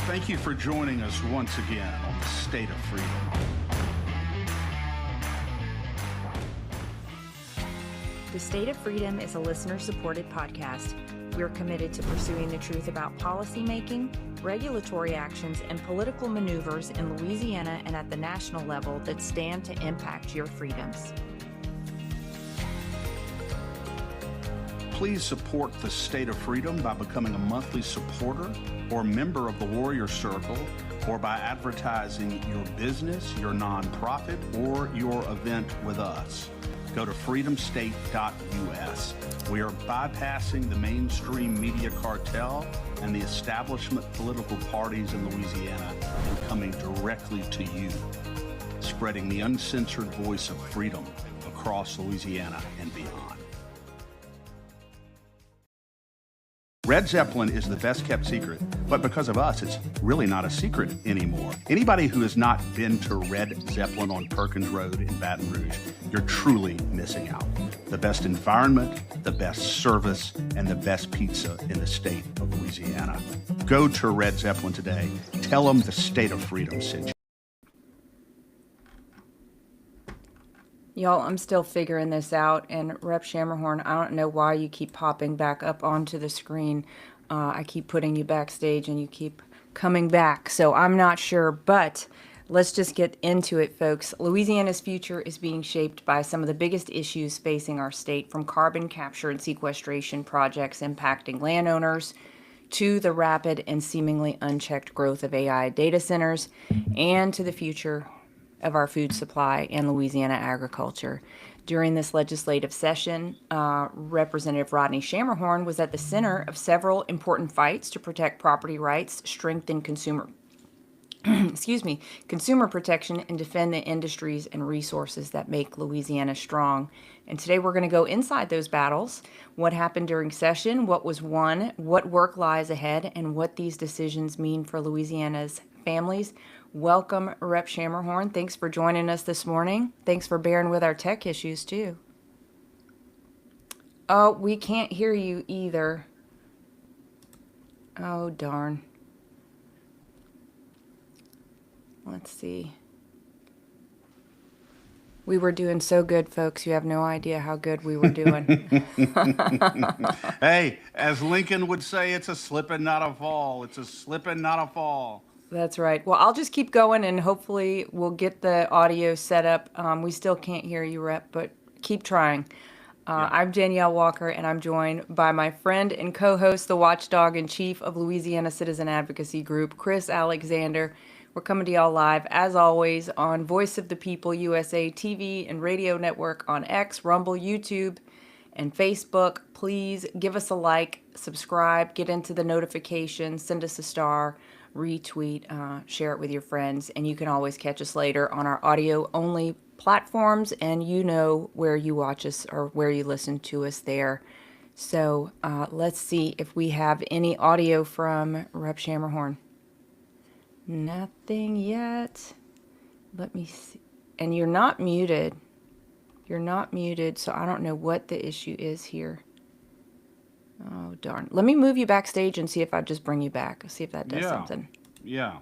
Thank you for joining us once again on the State of Freedom. The State of Freedom is a listener-supported podcast. We're committed to pursuing the truth about policymaking, regulatory actions, and political maneuvers in Louisiana and at the national level that stand to impact your freedoms. Please support the State of Freedom by becoming a monthly supporter or member of the Warrior Circle, or by advertising your business, your nonprofit, or your event with us. Go to freedomstate.us. We are bypassing the mainstream media cartel and the establishment political parties in Louisiana and coming directly to you, spreading the uncensored voice of freedom across Louisiana and beyond. Red Zeppelin is the best kept secret, but because of us, it's really not a secret anymore. Anybody who has not been to Red Zeppelin on Perkins Road in Baton Rouge, you're truly missing out. The best environment, the best service, and the best pizza in the state of Louisiana. Go to Red Zeppelin today. Tell them the State of Freedom sent you. Y'all, I'm still figuring this out, and Rep. Schamerhorn, I don't know why you keep popping back up onto the screen. I keep putting you backstage, and you keep coming back, so I'm not sure, but let's just get into it, folks. Louisiana's future is being shaped by some of the biggest issues facing our state, from carbon capture and sequestration projects impacting landowners to the rapid and seemingly unchecked growth of AI data centers, and to the future of our food supply and Louisiana agriculture. During this legislative session, Representative Rodney Schamerhorn was at the center of several important fights to protect property rights, strengthen consumer protection, and defend the industries and resources that make Louisiana strong. And today we're going to go inside those battles, what happened during session, what was won, what work lies ahead, and what these decisions mean for Louisiana's families. Welcome, Rep. Schamerhorn. Thanks for joining us this morning. Thanks for bearing with our tech issues, too. Oh, we can't hear you either. Oh, darn. Let's see. We were doing so good, folks. You have no idea how good we were doing. Hey, as Lincoln would say, it's a slipping, not a fall. It's a slipping, not a fall. That's right. Well, I'll just keep going, and hopefully we'll get the audio set up. We still can't hear you, Rep, but keep trying. I'm Danielle Walker, and I'm joined by my friend and co-host, the watchdog in chief of Louisiana Citizen Advocacy Group, Chris Alexander. We're coming to y'all live, as always, on Voice of the People USA TV and radio network on X, Rumble, YouTube, and Facebook. Please give us a like, subscribe, get into the notifications, send us a star, retweet, share it with your friends, and you can always catch us later on our audio-only platforms, and you know where you watch us or where you listen to us there. So let's see if we have any audio from Rep. Schamerhorn. Nothing yet. Let me see. And you're not muted. You're not muted, so I don't know what the issue is here. Oh, darn. Let me move you backstage and see if I just bring you back. See if that does something. Yeah.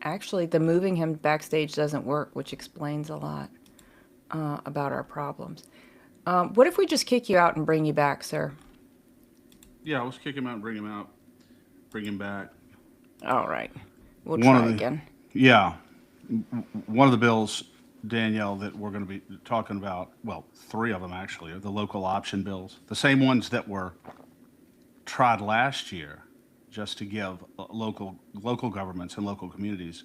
Actually, the moving him backstage doesn't work, which explains a lot about our problems. What if we just kick you out and bring you back, sir? Yeah, let's kick him out and bring him out. Bring him back. All right. We'll try again. Yeah. One of the bills, Danielle, that we're going to be talking about, well, three of them actually, are the local option bills. The same ones that were tried last year, just to give local governments and local communities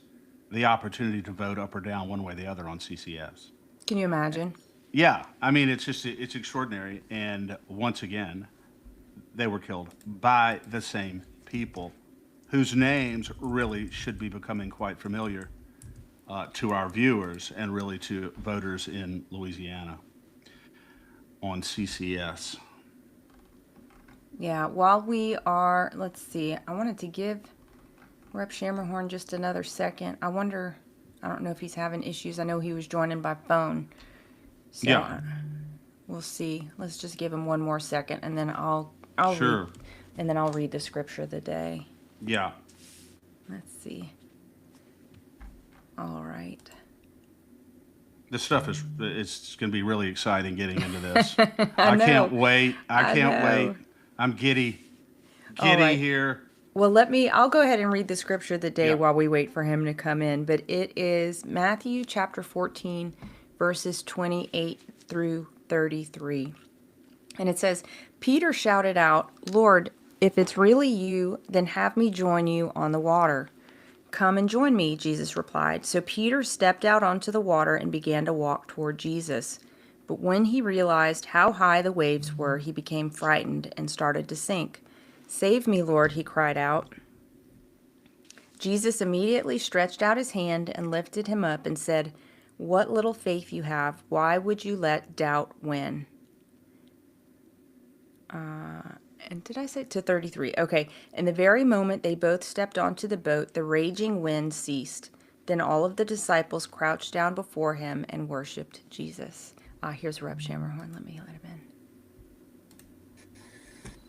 the opportunity to vote up or down one way or the other on CCS. Can you imagine? Yeah. I mean, it's extraordinary. And once again, they were killed by the same people whose names really should be becoming quite familiar to our viewers and really to voters in Louisiana on CCS. Yeah, while we are, let's see, I wanted to give Rep. Schamerhorn just another second. I don't know if he's having issues. I know he was joining by phone. So Yeah. we'll see. Let's just give him one more second, and then I'll Sure. and then I'll read the scripture of the day. Yeah. Let's see. All right. This stuff it's going to be really exciting getting into this. I I know. can't wait. I I can't wait. know. I'm giddy. All Giddy right. here. Well, I'll go ahead and read the scripture of the day Yeah. while we wait for him to come in. But it is Matthew chapter 14, verses 28 through 33. And it says, Peter shouted out, Lord, if it's really you, then have me join you on the water. Come and join me, Jesus replied. So Peter stepped out onto the water and began to walk toward Jesus. But when he realized how high the waves were, he became frightened and started to sink. Save me, Lord, he cried out. Jesus immediately stretched out his hand and lifted him up and said, What little faith you have, why would you let doubt win? And did I say to 33? Okay. In the very moment they both stepped onto the boat, the raging wind ceased. Then all of the disciples crouched down before him and worshipped Jesus. Here's Rep Schamerhorn. Let me let him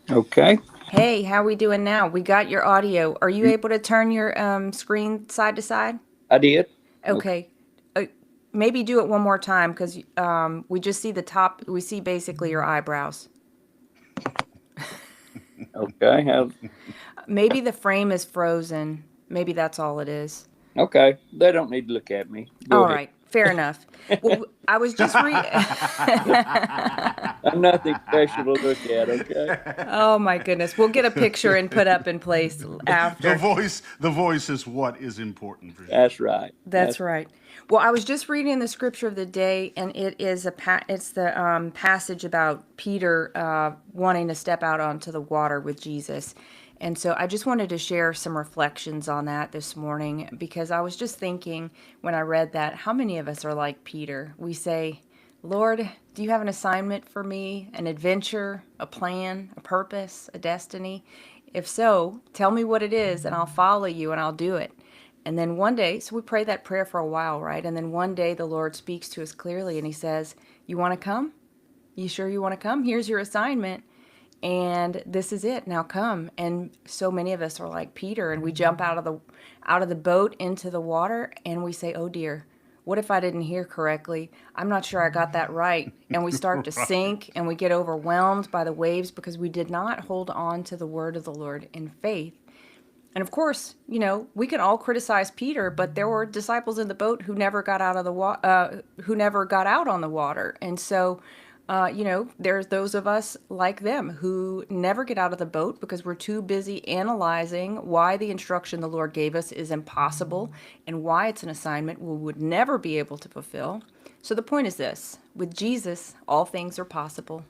in. Okay. Hey, how we doing now? We got your audio. Are you able to turn your screen side to side? I did. Okay. Maybe do it one more time because we just see the top. We see basically your eyebrows. Okay. Maybe the frame is frozen. Maybe that's all it is. Okay. They don't need to look at me. Go All ahead. right. Fair enough. Well, I was just I'm nothing special to look at. Okay. Oh my goodness. We'll get a picture and put up in place after. The voice is what is important for you. That's right. That's right. Well, I was just reading the scripture of the day, and it is it's the passage about Peter wanting to step out onto the water with Jesus. And so I just wanted to share some reflections on that this morning because I was just thinking when I read that, how many of us are like Peter? We say, Lord, do you have an assignment for me, an adventure, a plan, a purpose, a destiny? If so, tell me what it is and I'll follow you and I'll do it. And then one day, so we pray that prayer for a while, right? And then one day the Lord speaks to us clearly and he says, you want to come? You sure you want to come? Here's your assignment. And this is it. Now come. And so many of us are like Peter and we jump out of the boat into the water and we say, oh dear, what if I didn't hear correctly? I'm not sure I got that right. And we start to sink and we get overwhelmed by the waves because we did not hold on to the word of the Lord in faith. And of course, we can all criticize Peter, but there were disciples in the boat who never got out of who never got out on the water. And so, there's those of us like them who never get out of the boat because we're too busy analyzing why the instruction the Lord gave us is impossible and why it's an assignment we would never be able to fulfill. So the point is this: with Jesus, all things are possible.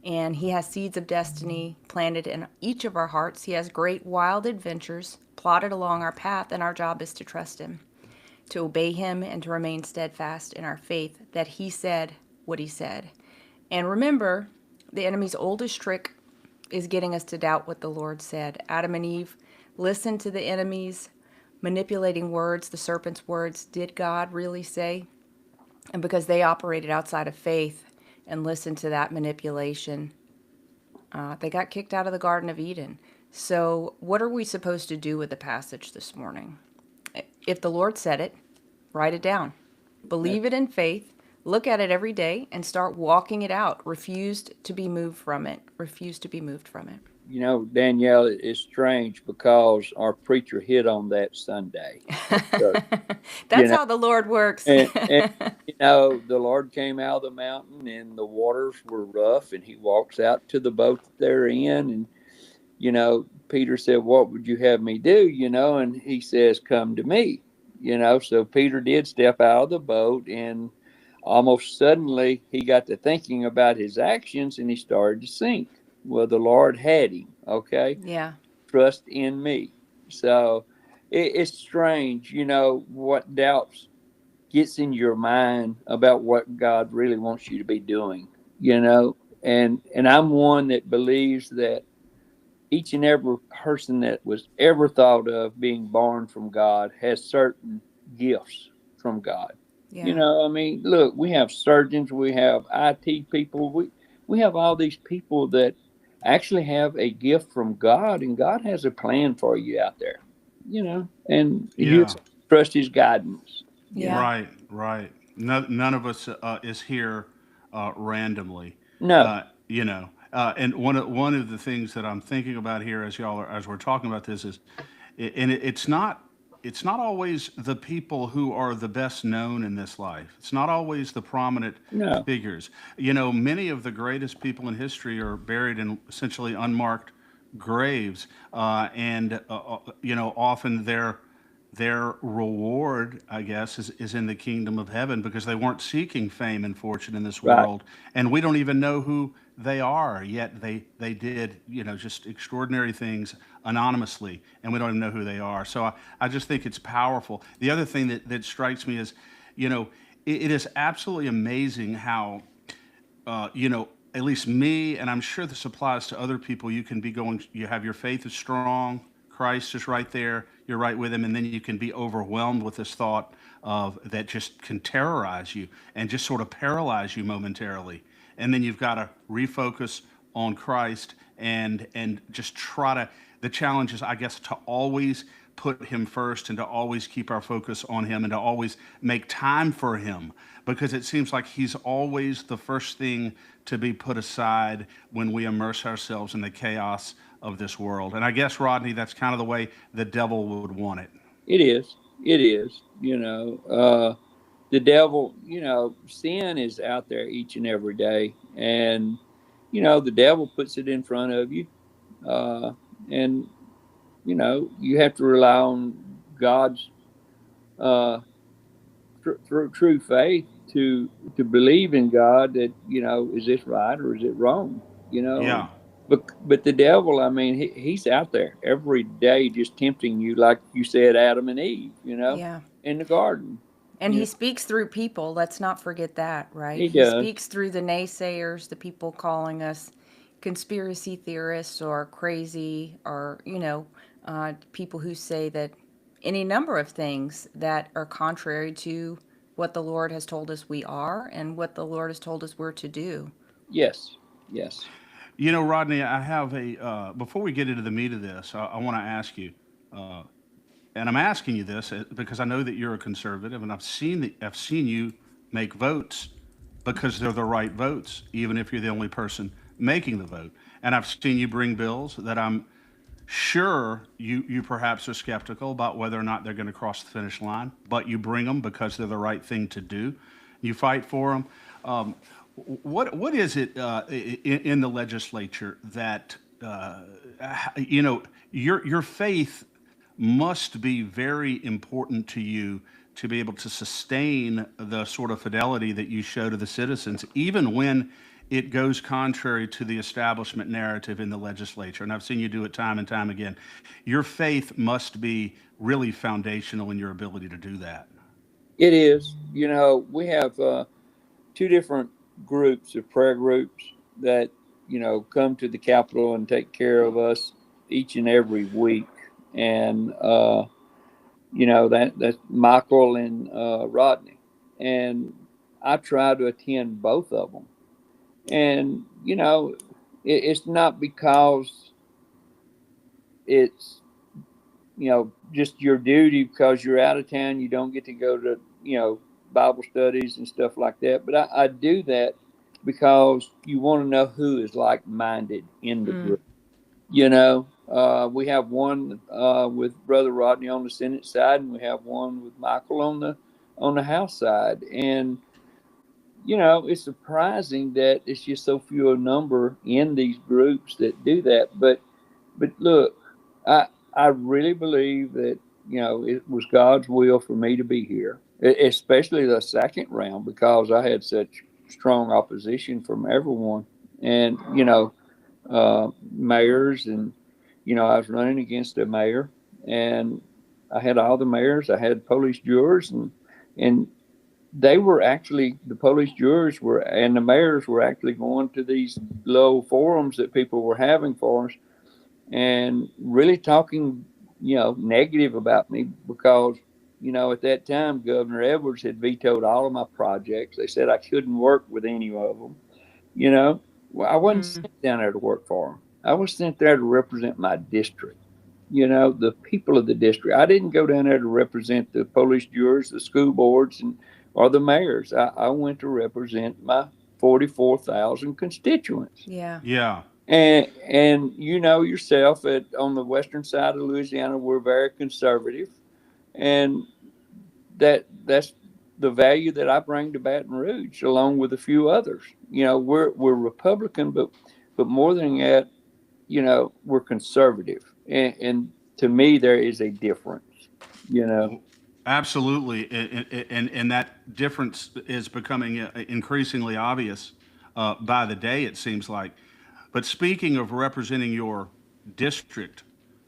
And he has seeds of destiny planted in each of our hearts. He has great wild adventures plotted along our path, and our job is to trust him, to obey him, and to remain steadfast in our faith that he said what he said. And remember, the enemy's oldest trick is getting us to doubt what the Lord said. Adam and Eve listened to the enemy's manipulating words, the serpent's words. Did God really say? And because they operated outside of faith and listened to that manipulation, they got kicked out of the Garden of Eden. So what are we supposed to do with the passage this morning? If the Lord said it, write it down. Believe it in faith. Look at it every day and start walking it out. Refuse to be moved from it. Refuse to be moved from it. Danielle, it's strange because our preacher hit on that Sunday. That's how the Lord works. and the Lord came out of the mountain and the waters were rough and he walks out to the boat that they're in. And, Peter said, what would you have me do? And he says, come to me. So Peter did step out of the boat, and almost suddenly he got to thinking about his actions and he started to sink. Well, the Lord had him. Okay. Yeah. Trust in me. So it's strange, what doubts gets in your mind about what God really wants you to be doing, and I'm one that believes that each and every person that was ever thought of being born from God has certain gifts from God. Yeah. Look, we have surgeons, we have IT people, we have all these people that actually have a gift from God, and God has a plan for you out there, and you Yeah. just trust His guidance. Yeah. Right. Right. None of us is here randomly. No, And one of the things that I'm thinking about here as we're talking about this is, and it's not always the people who are the best known in this life. It's not always the prominent no, figures. Many of the greatest people in history are buried in essentially unmarked graves, and often their reward, I guess, is in the kingdom of heaven because they weren't seeking fame and fortune in this right. world, and we don't even know who they are yet. They did just extraordinary things anonymously, and we don't even know who they are. So I just think it's powerful. The other thing that strikes me is, it is absolutely amazing how at least me, and I'm sure this applies to other people, you can be going, you have your faith is strong, Christ is right there, you're right with him, and then you can be overwhelmed with this thought of that just can terrorize you and just sort of paralyze you momentarily. And then you've got to refocus on Christ and just try to, the challenge is, I guess, to always put him first and to always keep our focus on him and to always make time for him, because it seems like he's always the first thing to be put aside when we immerse ourselves in the chaos of this world. And I guess, Rodney, that's kind of the way the devil would want it. It is. It is. The devil. Sin is out there each and every day, and the devil puts it in front of you, and you have to rely on God's uh, true faith to believe in God, that is this right or is it wrong? Yeah. But the devil, I mean, he's out there every day just tempting you, like you said, Adam and Eve, Yeah. in the garden. And he speaks through people. Let's not forget that, right? He He does. speaks through the naysayers, the people calling us conspiracy theorists or crazy, or, people who say that any number of things that are contrary to what the Lord has told us we are and what the Lord has told us we're to do. Yes, yes, Rodney, I have before we get into the meat of this, I want to ask you, uh, and I'm asking you this because I know that you're a conservative, and I've seen you make votes because they're the right votes, even if you're the only person making the vote. And I've seen you bring bills that I'm sure you perhaps are skeptical about whether or not they're going to cross the finish line, but you bring them because they're the right thing to do. You fight for them. Um, what is it in the legislature that your faith must be very important to you to be able to sustain the sort of fidelity that you show to the citizens, even when it goes contrary to the establishment narrative in the legislature. And I've seen you do it time and time again. Your faith must be really foundational in your ability to do that. it is. We have two different groups of prayer groups that come to the Capitol and take care of us each and every week, and that's Michael and Rodney, and I try to attend both of them. And it's not because it's just your duty, because you're out of town, you don't get to go to Bible studies and stuff like that. But I do that because you want to know who is like minded in the group. We have one with Brother Rodney on the Senate side, and we have one with Michael on the House side. And it's surprising that it's just so few a number in these groups that do that. But look, I really believe that it was God's will for me to be here, especially the second round, because I had such strong opposition from everyone, and mayors, and I was running against a mayor, and I had all the mayors, I had police jurors, and they were actually, the police jurors were, and the mayors were actually going to these low forums that people were having for us, and really talking, negative about me, because, at that time, Governor Edwards had vetoed all of my projects. They said I couldn't work with any of them. Well, I wasn't Mm. sent down there to work for them. I was sent there to represent my district, the people of the district. I didn't go down there to represent the police jurors, the school boards, or the mayors. I went to represent my 44,000 constituents. Yeah. Yeah. And you know yourself that on the western side of Louisiana, we're very conservative, and that's the value that I bring to Baton Rouge, along with a few others. We're Republican, but more than that, we're conservative, and to me, there is a difference. Absolutely, and that difference is becoming increasingly obvious by the day, it seems like. But speaking of representing your district,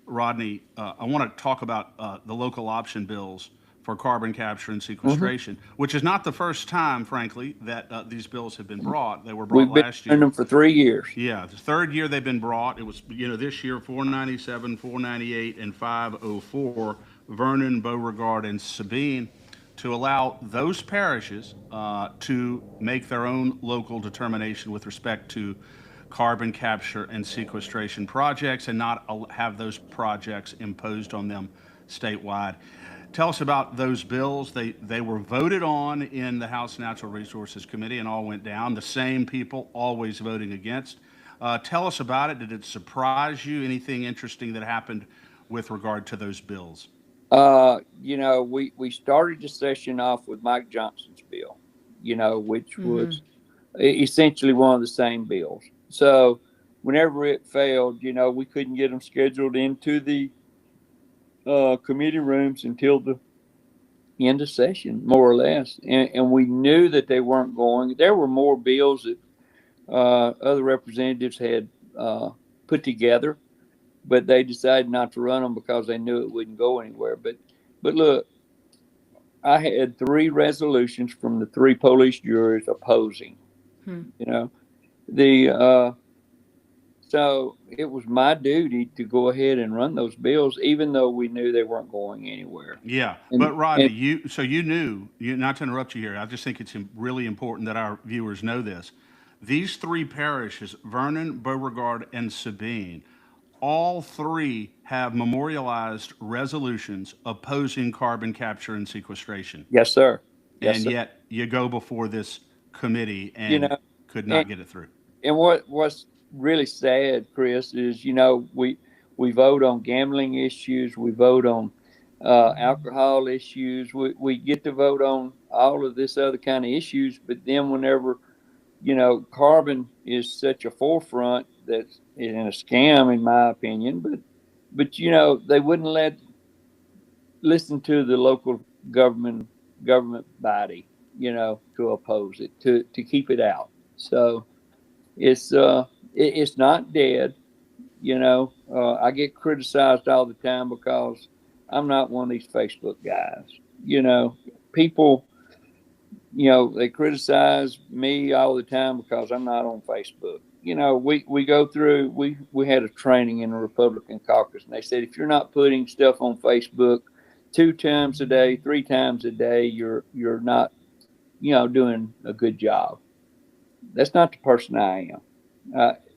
Rodney, I want to talk about the local option bills for carbon capture and sequestration, which is not the first time, frankly, that these bills have been brought. They were brought We've been last doing year. them for 3 years. Yeah, the third year they've been brought. It was, this year 497, 498, and 504, Vernon, Beauregard, and Sabine, to allow those parishes to make their own local determination with respect to carbon capture and sequestration projects and not have those projects imposed on them statewide. Tell us about those bills. They were voted on in the House Natural Resources Committee and all went down. The same people always voting against. Tell us about it. Did it surprise you? Anything interesting that happened with regard to those bills? We started the session off with Mike Johnson's bill, which was essentially one of the same bills. So whenever it failed, we couldn't get them scheduled into the committee rooms until the end of session, more or less. And we knew that they weren't going. There were more bills that other representatives had put together, but they decided not to run them because they knew it wouldn't go anywhere. But look, I had 3 resolutions from the 3 police jurors opposing. So it was my duty to go ahead and run those bills, even though we knew they weren't going anywhere. Yeah, but Rodney, you knew, not to interrupt you here, I just think it's really important that our viewers know this. These 3 parishes, Vernon, Beauregard, and Sabine, all 3 have memorialized resolutions opposing carbon capture and sequestration. Yes, sir. And yet you go before this committee and could not get it through. And what's really sad, Chris, is we vote on gambling issues, we vote on alcohol issues, we get to vote on all of this other kind of issues, but then whenever carbon is such a forefront that's in a scam, in my opinion, but they wouldn't listen to the local government body, to oppose it, to keep it out. So it's not dead. I get criticized all the time because I'm not one of these Facebook guys. People, they criticize me all the time because I'm not on Facebook. We go through, we had a training in the Republican caucus, and they said, if you're not putting stuff on Facebook 2 times a day, 3 times a day, you're not, doing a good job. That's not the person I am.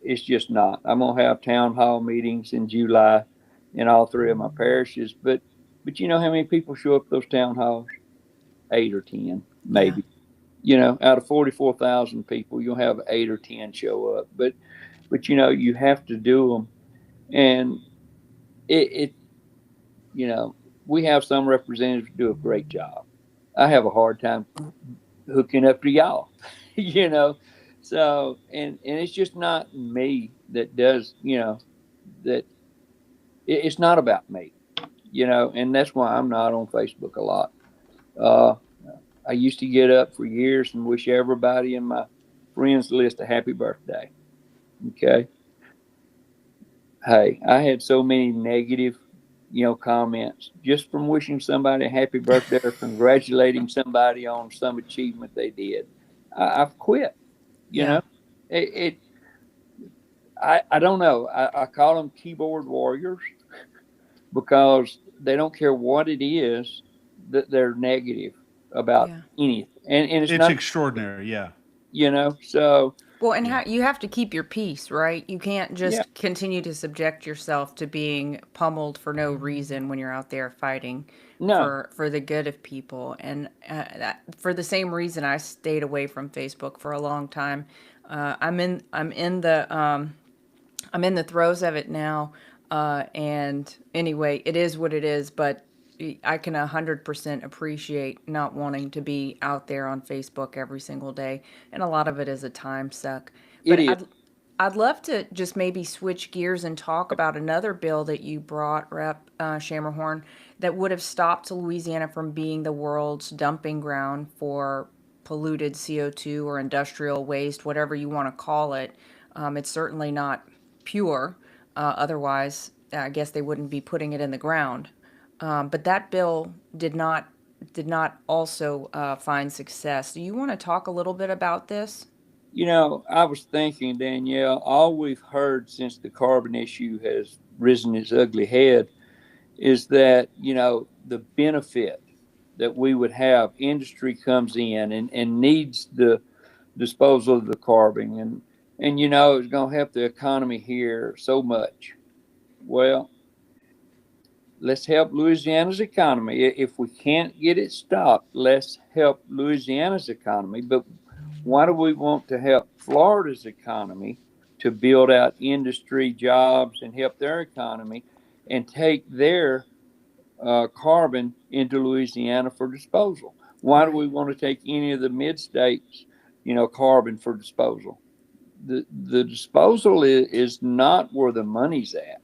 It's just not. I'm going to have town hall meetings in July in all 3 of my parishes. But you know how many people show up at those town halls? 8 or 10, maybe. Yeah. Out of 44,000 people, you'll have 8 or 10 show up. But you have to do them. And we have some representatives who do a great job. I have a hard time hooking up to y'all, So, and it's just not me that does, that it's not about me, and that's why I'm not on Facebook a lot. I used to get up for years and wish everybody in my friends list a happy birthday. Okay. Hey, I had so many negative, comments just from wishing somebody a happy birthday or congratulating somebody on some achievement they did. I've quit. I don't know. I call them keyboard warriors because they don't care what it is that they're negative about anything. And it's not extraordinary. Yeah. So Well, and how you have to keep your peace, right? You can't Yeah. just continue to subject yourself to being pummeled for no reason when you're out there fighting No. for the good of people. And for the same reason, I stayed away from Facebook for a long time. I'm in the throes of it now. And anyway, it is what it is, but I can 100% appreciate not wanting to be out there on Facebook every single day. And a lot of it is a time suck. It But is. I'd love to just maybe switch gears and talk about another bill that you brought, Rep. Schamerhorn, that would have stopped Louisiana from being the world's dumping ground for polluted CO2 or industrial waste, whatever you want to call it. It's certainly not pure. Otherwise, I guess they wouldn't be putting it in the ground. But that bill did not also find success. Do you want to talk a little bit about this? I was thinking, Danielle, all we've heard since the carbon issue has risen its ugly head is that, the benefit that we would have, industry comes in and needs the disposal of the carbon and it's going to help the economy here so much. Well, let's help Louisiana's economy. If we can't get it stopped, let's help Louisiana's economy. But why do we want to help Florida's economy to build out industry jobs and help their economy and take their carbon into Louisiana for disposal? Why do we want to take any of the mid-states, carbon for disposal? The disposal is not where the money's at.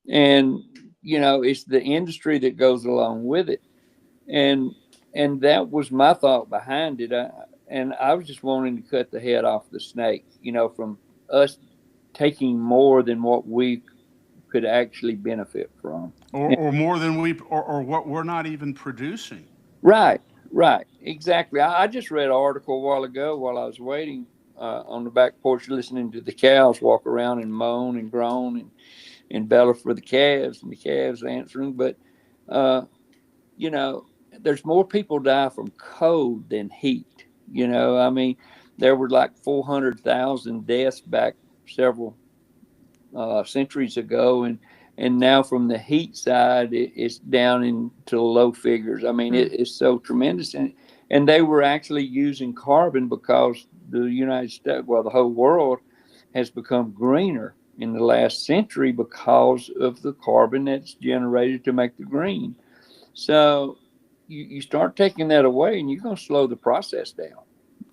And, it's the industry that goes along with it. And that was my thought behind it. I was just wanting to cut the head off the snake, from us taking more than what we could actually benefit from. Or more than or what we're not even producing. Right, exactly. I just read an article a while ago while I was waiting on the back porch listening to the cows walk around and moan and groan and bellow for the calves, and the calves answering. But, there's more people die from cold than heat. There were like 400,000 deaths back several centuries ago. And now from the heat side, it's down into low figures. It's so tremendous. And they were actually using carbon because the United States, well, the whole world has become greener in the last century because of the carbon that's generated to make the green. So you start taking that away and you're going to slow the process down,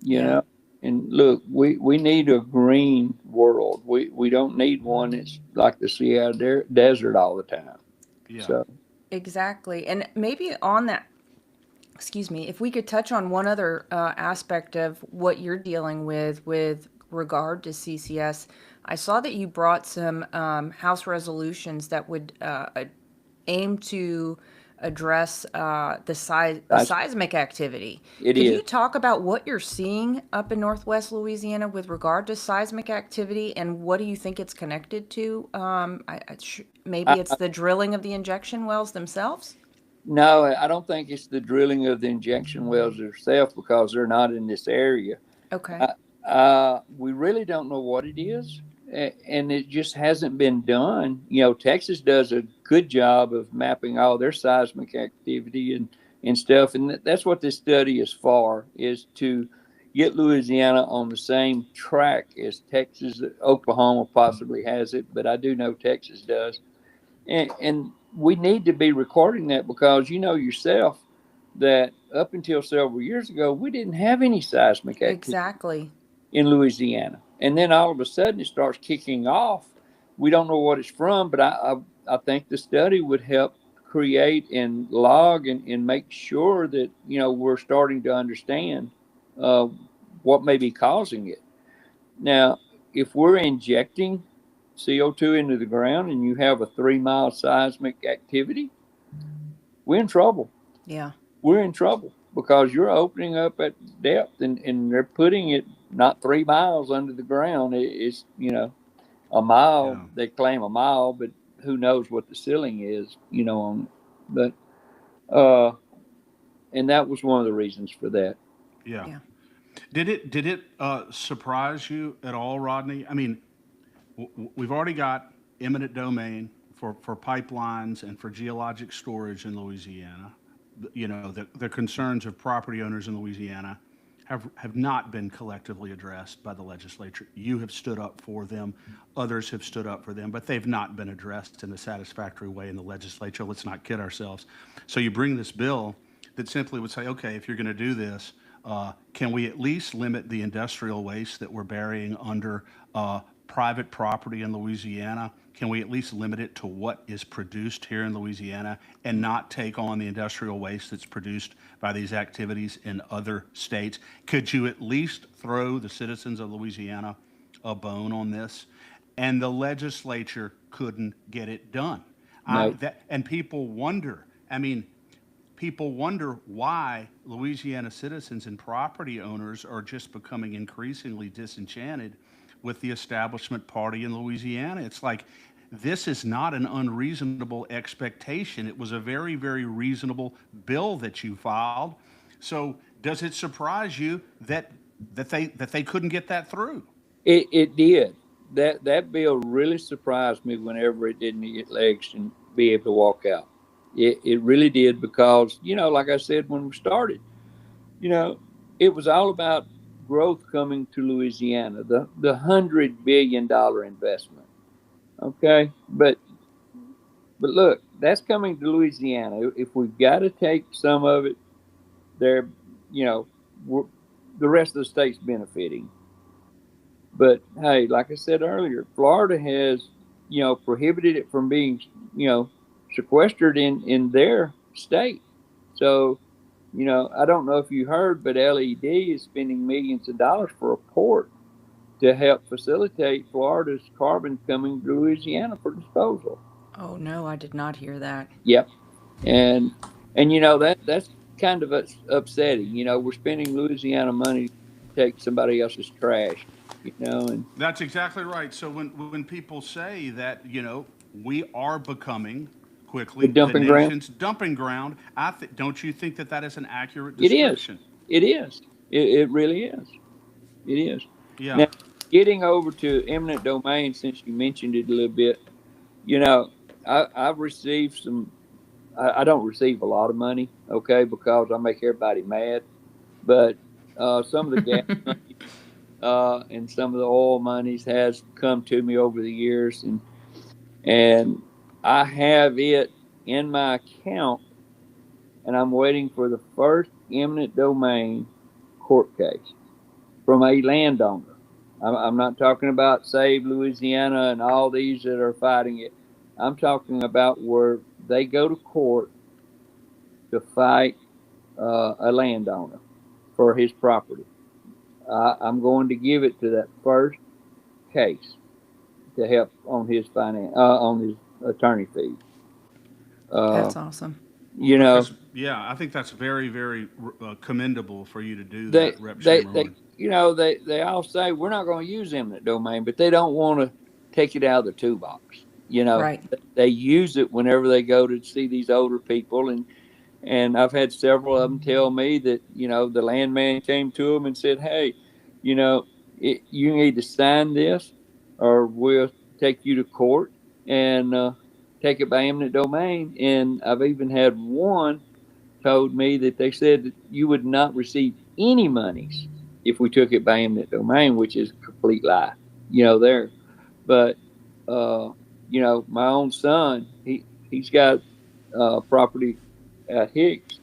you know? And look, we need a green world. We don't need one that's like the Sahara Desert all the time. Yeah. So. Exactly. And maybe on that, excuse me, if we could touch on one other aspect of what you're dealing with regard to CCS. I saw that you brought some House resolutions that would aim to address the seismic activity. Could you talk about what you're seeing up in Northwest Louisiana with regard to seismic activity, and what do you think it's connected to? Maybe it's the drilling of the injection wells themselves? No, I don't think it's the drilling of the injection wells themselves because they're not in this area. Okay. We really don't know what it is, and it just hasn't been done. Texas does a good job of mapping all their seismic activity and stuff, and that's what this study is for, is to get Louisiana on the same track as Texas. Oklahoma possibly has it, but I do know Texas does. And we need to be recording that because you know yourself that up until several years ago, we didn't have any seismic activity in Louisiana. And then all of a sudden it starts kicking off. We don't know what it's from, but I think the study would help create and log and make sure that, we're starting to understand what may be causing it. Now, if we're injecting CO2 into the ground and you have a 3-mile seismic activity, we're in trouble. Yeah. We're in trouble because you're opening up at depth and they're putting it not 3 miles under the ground. It's, a mile. Yeah. They claim a mile, but who knows what the ceiling is, on it. But, and that was one of the reasons for that. Yeah. Did it surprise you at all, Rodney? I mean, we've already got eminent domain for pipelines and for geologic storage in Louisiana. You know, the concerns of property owners in Louisiana have not been collectively addressed by the legislature. You have stood up for them, others have stood up for them, but they've not been addressed in a satisfactory way in the legislature. Let's not kid ourselves. So you bring this bill that simply would say, okay, if you're going to do this, can we at least limit the industrial waste that we're burying under private property in Louisiana? Can we at least limit it to what is produced here in Louisiana and not take on the industrial waste that's produced by these activities in other states? Could you at least throw the citizens of Louisiana a bone on this? And the legislature couldn't get it done. No. And people wonder, I mean, people wonder why Louisiana citizens and property owners are just becoming increasingly disenchanted with the establishment party in Louisiana. It's like, this is not an unreasonable expectation. It was a very, very reasonable bill that you filed. So does it surprise you that they couldn't get that through? It did. That bill really surprised me whenever it didn't get legs and be able to walk out. It really did, because, you know, like I said when we started, you know, it was all about growth coming to Louisiana, the $100 billion investment. Okay, but look, that's coming to Louisiana. If we've got to take some of it, there, you know, the rest of the state's benefiting. But hey, like I said earlier, Florida has, you know, prohibited it from being, you know, sequestered in their state. So, you know, I don't know if you heard, but LED is spending millions of dollars for a port to help facilitate Florida's carbon coming to Louisiana for disposal. Oh no, I did not hear that. Yep. And you know, that's kind of upsetting. You know, we're spending Louisiana money to take somebody else's trash, you know. And That's exactly right. So when people say that, you know, we are becoming quickly The dumping ground? nation's dumping ground, don't you think that is an accurate it description? is. It really is. It is. Yeah. Now, getting over to eminent domain, since you mentioned it a little bit, you know, I've received some. I don't receive a lot of money, okay, because I make everybody mad. But some of the gas money and some of the oil monies has come to me over the years, and I have it in my account, and I'm waiting for the first eminent domain court case from a landowner. I'm not talking about Save Louisiana and all these that are fighting it. I'm talking about where they go to court to fight a landowner for his property. I'm going to give it to that first case to help on his on his attorney fees. That's awesome. You know, Yeah, I think that's very, very commendable for you to do they, that, Rep. they, Schamerhorn. you know, they all say we're not going to use eminent domain, but they don't want to take it out of the toolbox. You know, Right. They use it whenever they go to see these older people, and I've had several of them tell me that, you know, the landman came to them and said, hey, you know, you need to sign this or we'll take you to court and take it by eminent domain. And I've even had one told me that they said that you would not receive any monies if we took it by eminent domain, which is a complete lie, you know, there. But, you know, my own son, he's got property at Hicks,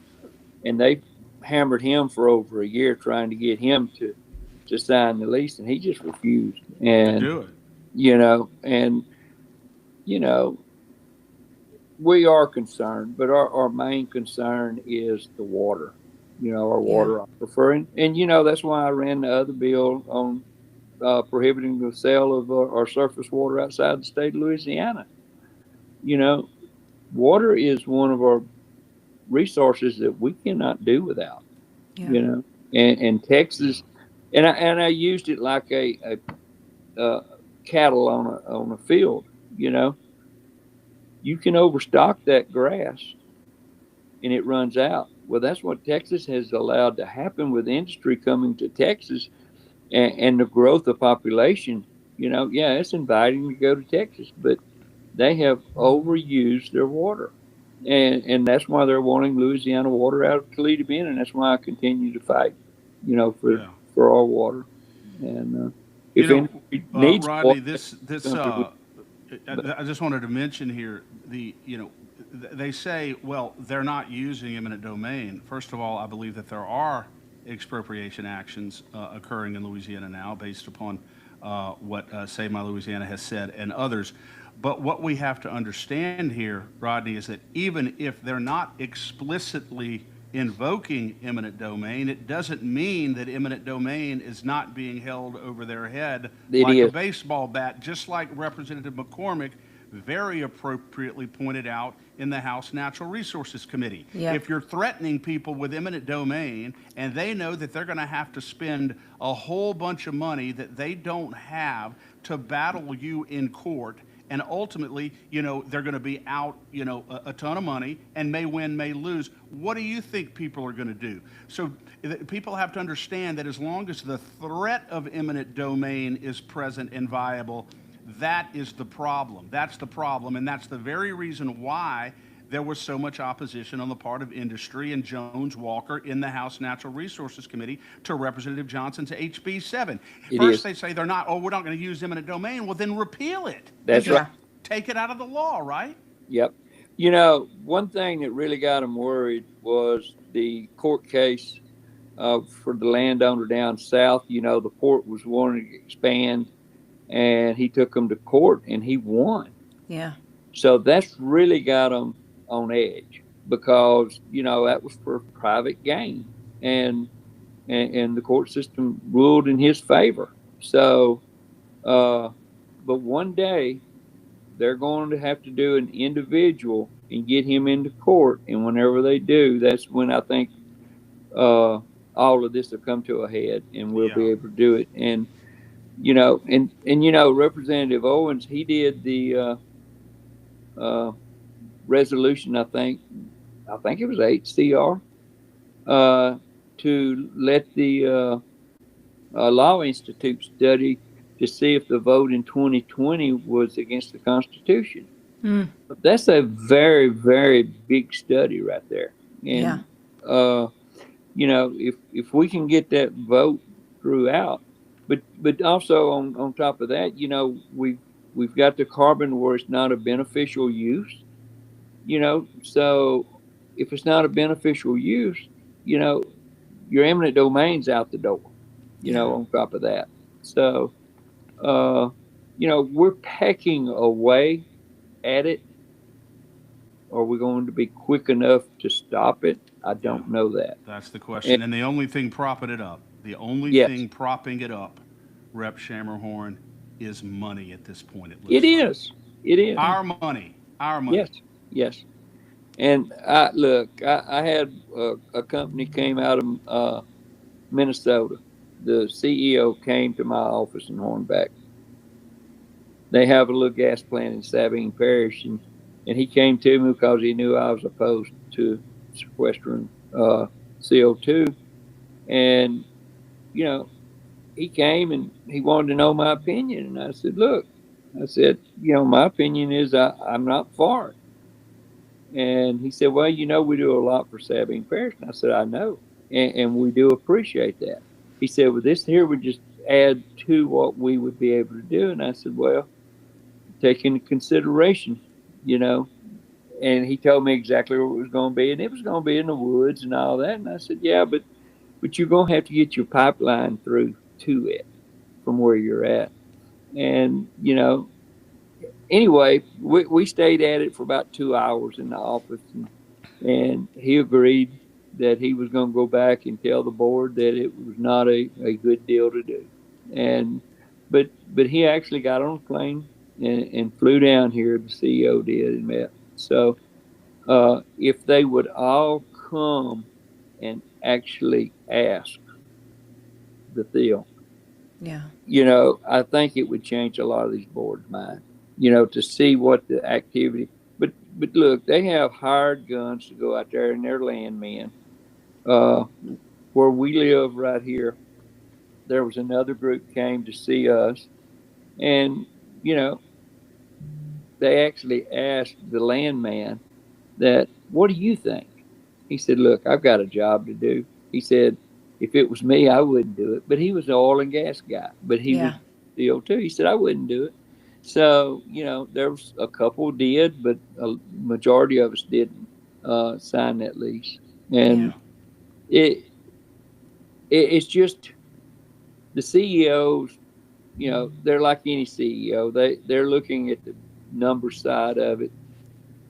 and they hammered him for over a year trying to get him to sign the lease, and he just refused. And Do it. you know, we are concerned, but our main concern is the water. You know, our water aquifer, and you know, that's why I ran the other bill on prohibiting the sale of our surface water outside the state of Louisiana. You know, water is one of our resources that we cannot do without. Yeah. You know, and Texas, and I used it like a cattle on a field. You know, you can overstock that grass, and it runs out. Well, that's what Texas has allowed to happen with industry coming to Texas and the growth of population. Yeah, it's inviting to go to Texas, but they have overused their water. And that's why they're wanting Louisiana water out of Toledo Bend, and that's why I continue to fight, Yeah. for our water. And if industry needs Rodney, water, this I just wanted to mention here they say, well, they're not using eminent domain. First of all, I believe that there are expropriation actions occurring in Louisiana now based upon what Save My Louisiana has said and others. But what we have to understand here, Rodney, is that even if they're not explicitly invoking eminent domain, it doesn't mean that eminent domain is not being held over their head like a baseball bat, just like Representative McCormick very appropriately pointed out in the House Natural Resources Committee. Yep. If you're threatening people with eminent domain and they know that they're going to have to spend a whole bunch of money that they don't have to battle you in court, and ultimately, they're going to be out, a ton of money and may win, may lose. What do you think people are going to do? So people have to understand that as long as the threat of eminent domain is present and viable, that is the problem. That's the problem. And that's the very reason why there was so much opposition on the part of industry and Jones Walker in the House Natural Resources Committee to Representative Johnson's HB 7. First, they say we're not going to use eminent domain. Well, then repeal it. That's right. Take it out of the law, right? Yep. One thing that really got them worried was the court case for the landowner down south. The port was wanting to expand, and he took them to court, and he won. Yeah. So that's really got them on edge because, that was for private gain, and the court system ruled in his favor. So, but one day they're going to have to do an individual and get him into court. And whenever they do, that's when I think all of this will come to a head, and we'll be able to do it. And, Representative Owens, he did the resolution, I think it was 8CR, to let the Law Institute study to see if the vote in 2020 was against the Constitution. That's a very, very big study right there. And, if we can get that vote throughout, but also on top of that, we've got the carbon where it's not a beneficial use, so if it's not a beneficial use, your eminent domain's out the door, on top of that. So, we're pecking away at it. Are we going to be quick enough to stop it? I don't know that. That's the question. And the only thing propping it up, Rep. Schamerhorn, is money at this point. It is. Our money. Yes. And I had a company came out of Minnesota. The CEO came to my office in Hornback. They have a little gas plant in Sabine Parish, and he came to me because he knew I was opposed to sequestering CO2. And, he came and he wanted to know my opinion. And I said, look, my opinion is I'm not for it. And he said, well, we do a lot for Sabine Parish. And I said, I know. And we do appreciate that. He said, well, this here would just add to what we would be able to do. And I said, well, take into consideration, and he told me exactly where it was going to be. And it was going to be in the woods and all that. And I said, yeah, but you're going to have to get your pipeline through to it from where you're at. And, anyway, we stayed at it for about 2 hours in the office, and he agreed that he was going to go back and tell the board that it was not a good deal to do. And but he actually got on a plane and flew down here. The CEO did, and met. So if they would all come and actually ask the deal, I think it would change a lot of these boards' mind. To see what the activity. But look, they have hired guns to go out there, and they're landmen, uh, where we live right here, there was another group came to see us, and you know, they actually asked the landman that, "What do you think?" He said, "Look, I've got a job to do." He said, "If it was me, I wouldn't do it." But he was an oil and gas guy, but he was Yeah. CO2. He said, "I wouldn't do it." So, there was a couple did, but a majority of us didn't sign that lease. Yeah. And it, it's just the CEOs, they're like any CEO. They're looking at the number side of it.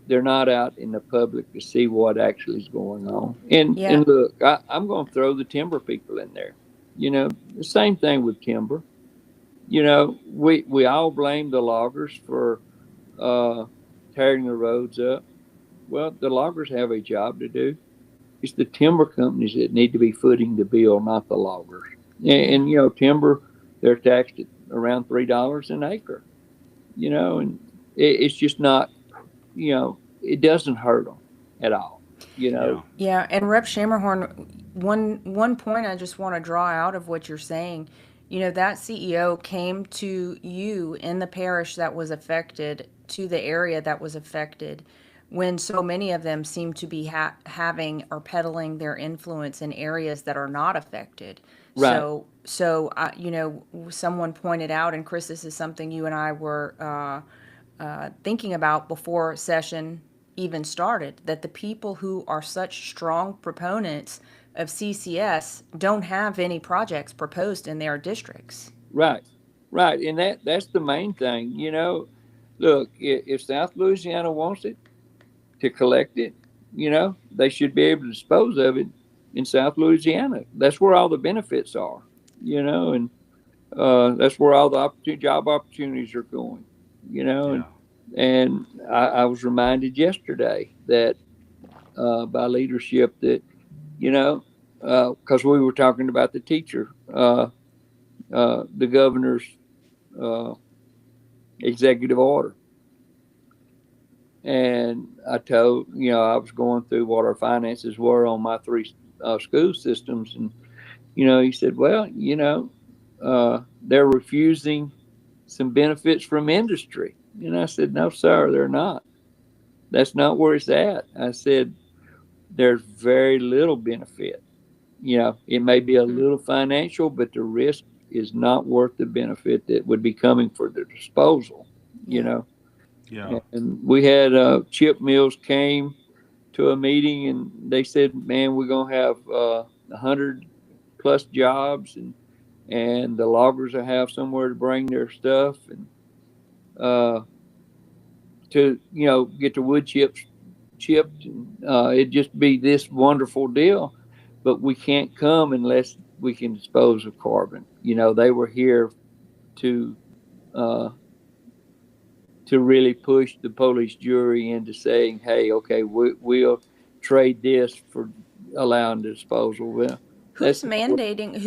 They're not out in the public to see what actually is going on. And Yeah. and look, I'm going to throw the timber people in there. The same thing with timber. We all blame the loggers for uh, tearing the roads up. Well, the loggers have a job to do. It's the timber companies that need to be footing the bill, not the loggers. Yeah. And timber, they're taxed at around $3 an acre. And it's just not. It doesn't hurt them at all. Yeah. Yeah, and Rep. Schamerhorn, one point I just want to draw out of what you're saying, that CEO came to you in the parish that was affected, to the area that was affected, when so many of them seem to be having or peddling their influence in areas that are not affected. Right. So, someone pointed out, and Chris, this is something you and I were thinking about before session even started, that the people who are such strong proponents of CCS don't have any projects proposed in their districts. Right. Right. And that's the main thing. Look, if South Louisiana wants it to collect it, they should be able to dispose of it in South Louisiana. That's where all the benefits are, and that's where all the job opportunities are going, Yeah. and I was reminded yesterday that by leadership that, because we were talking about the teacher, the governor's uh, executive order. And I told, I was going through what our finances were on my three school systems. And, he said, well, they're refusing some benefits from industry. And I said, no, sir, they're not. That's not where it's at. I said, there's very little benefit. It may be a little financial, but the risk is not worth the benefit that would be coming for the disposal, Yeah. Yeah. And we had chip mills came to a meeting and they said, man, we're going to have 100+ jobs, and the loggers will have somewhere to bring their stuff, and to, get the wood chipped, and it'd just be this wonderful deal. But we can't come unless we can dispose of carbon. They were here to uh, really push the police jury into saying, "Hey, okay, we'll trade this for allowing the disposal." Well, Who's mandating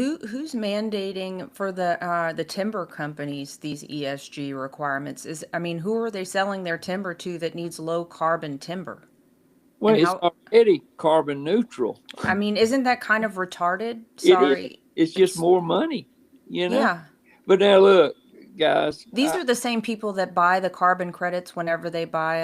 for the timber companies these ESG requirements? Who are they selling their timber to that needs low carbon timber? well, And it's how? already carbon neutral. Isn't that kind of retarded? It is. Sorry. It's just more money, Yeah. But now look, guys. These are the same people that buy the carbon credits whenever they buy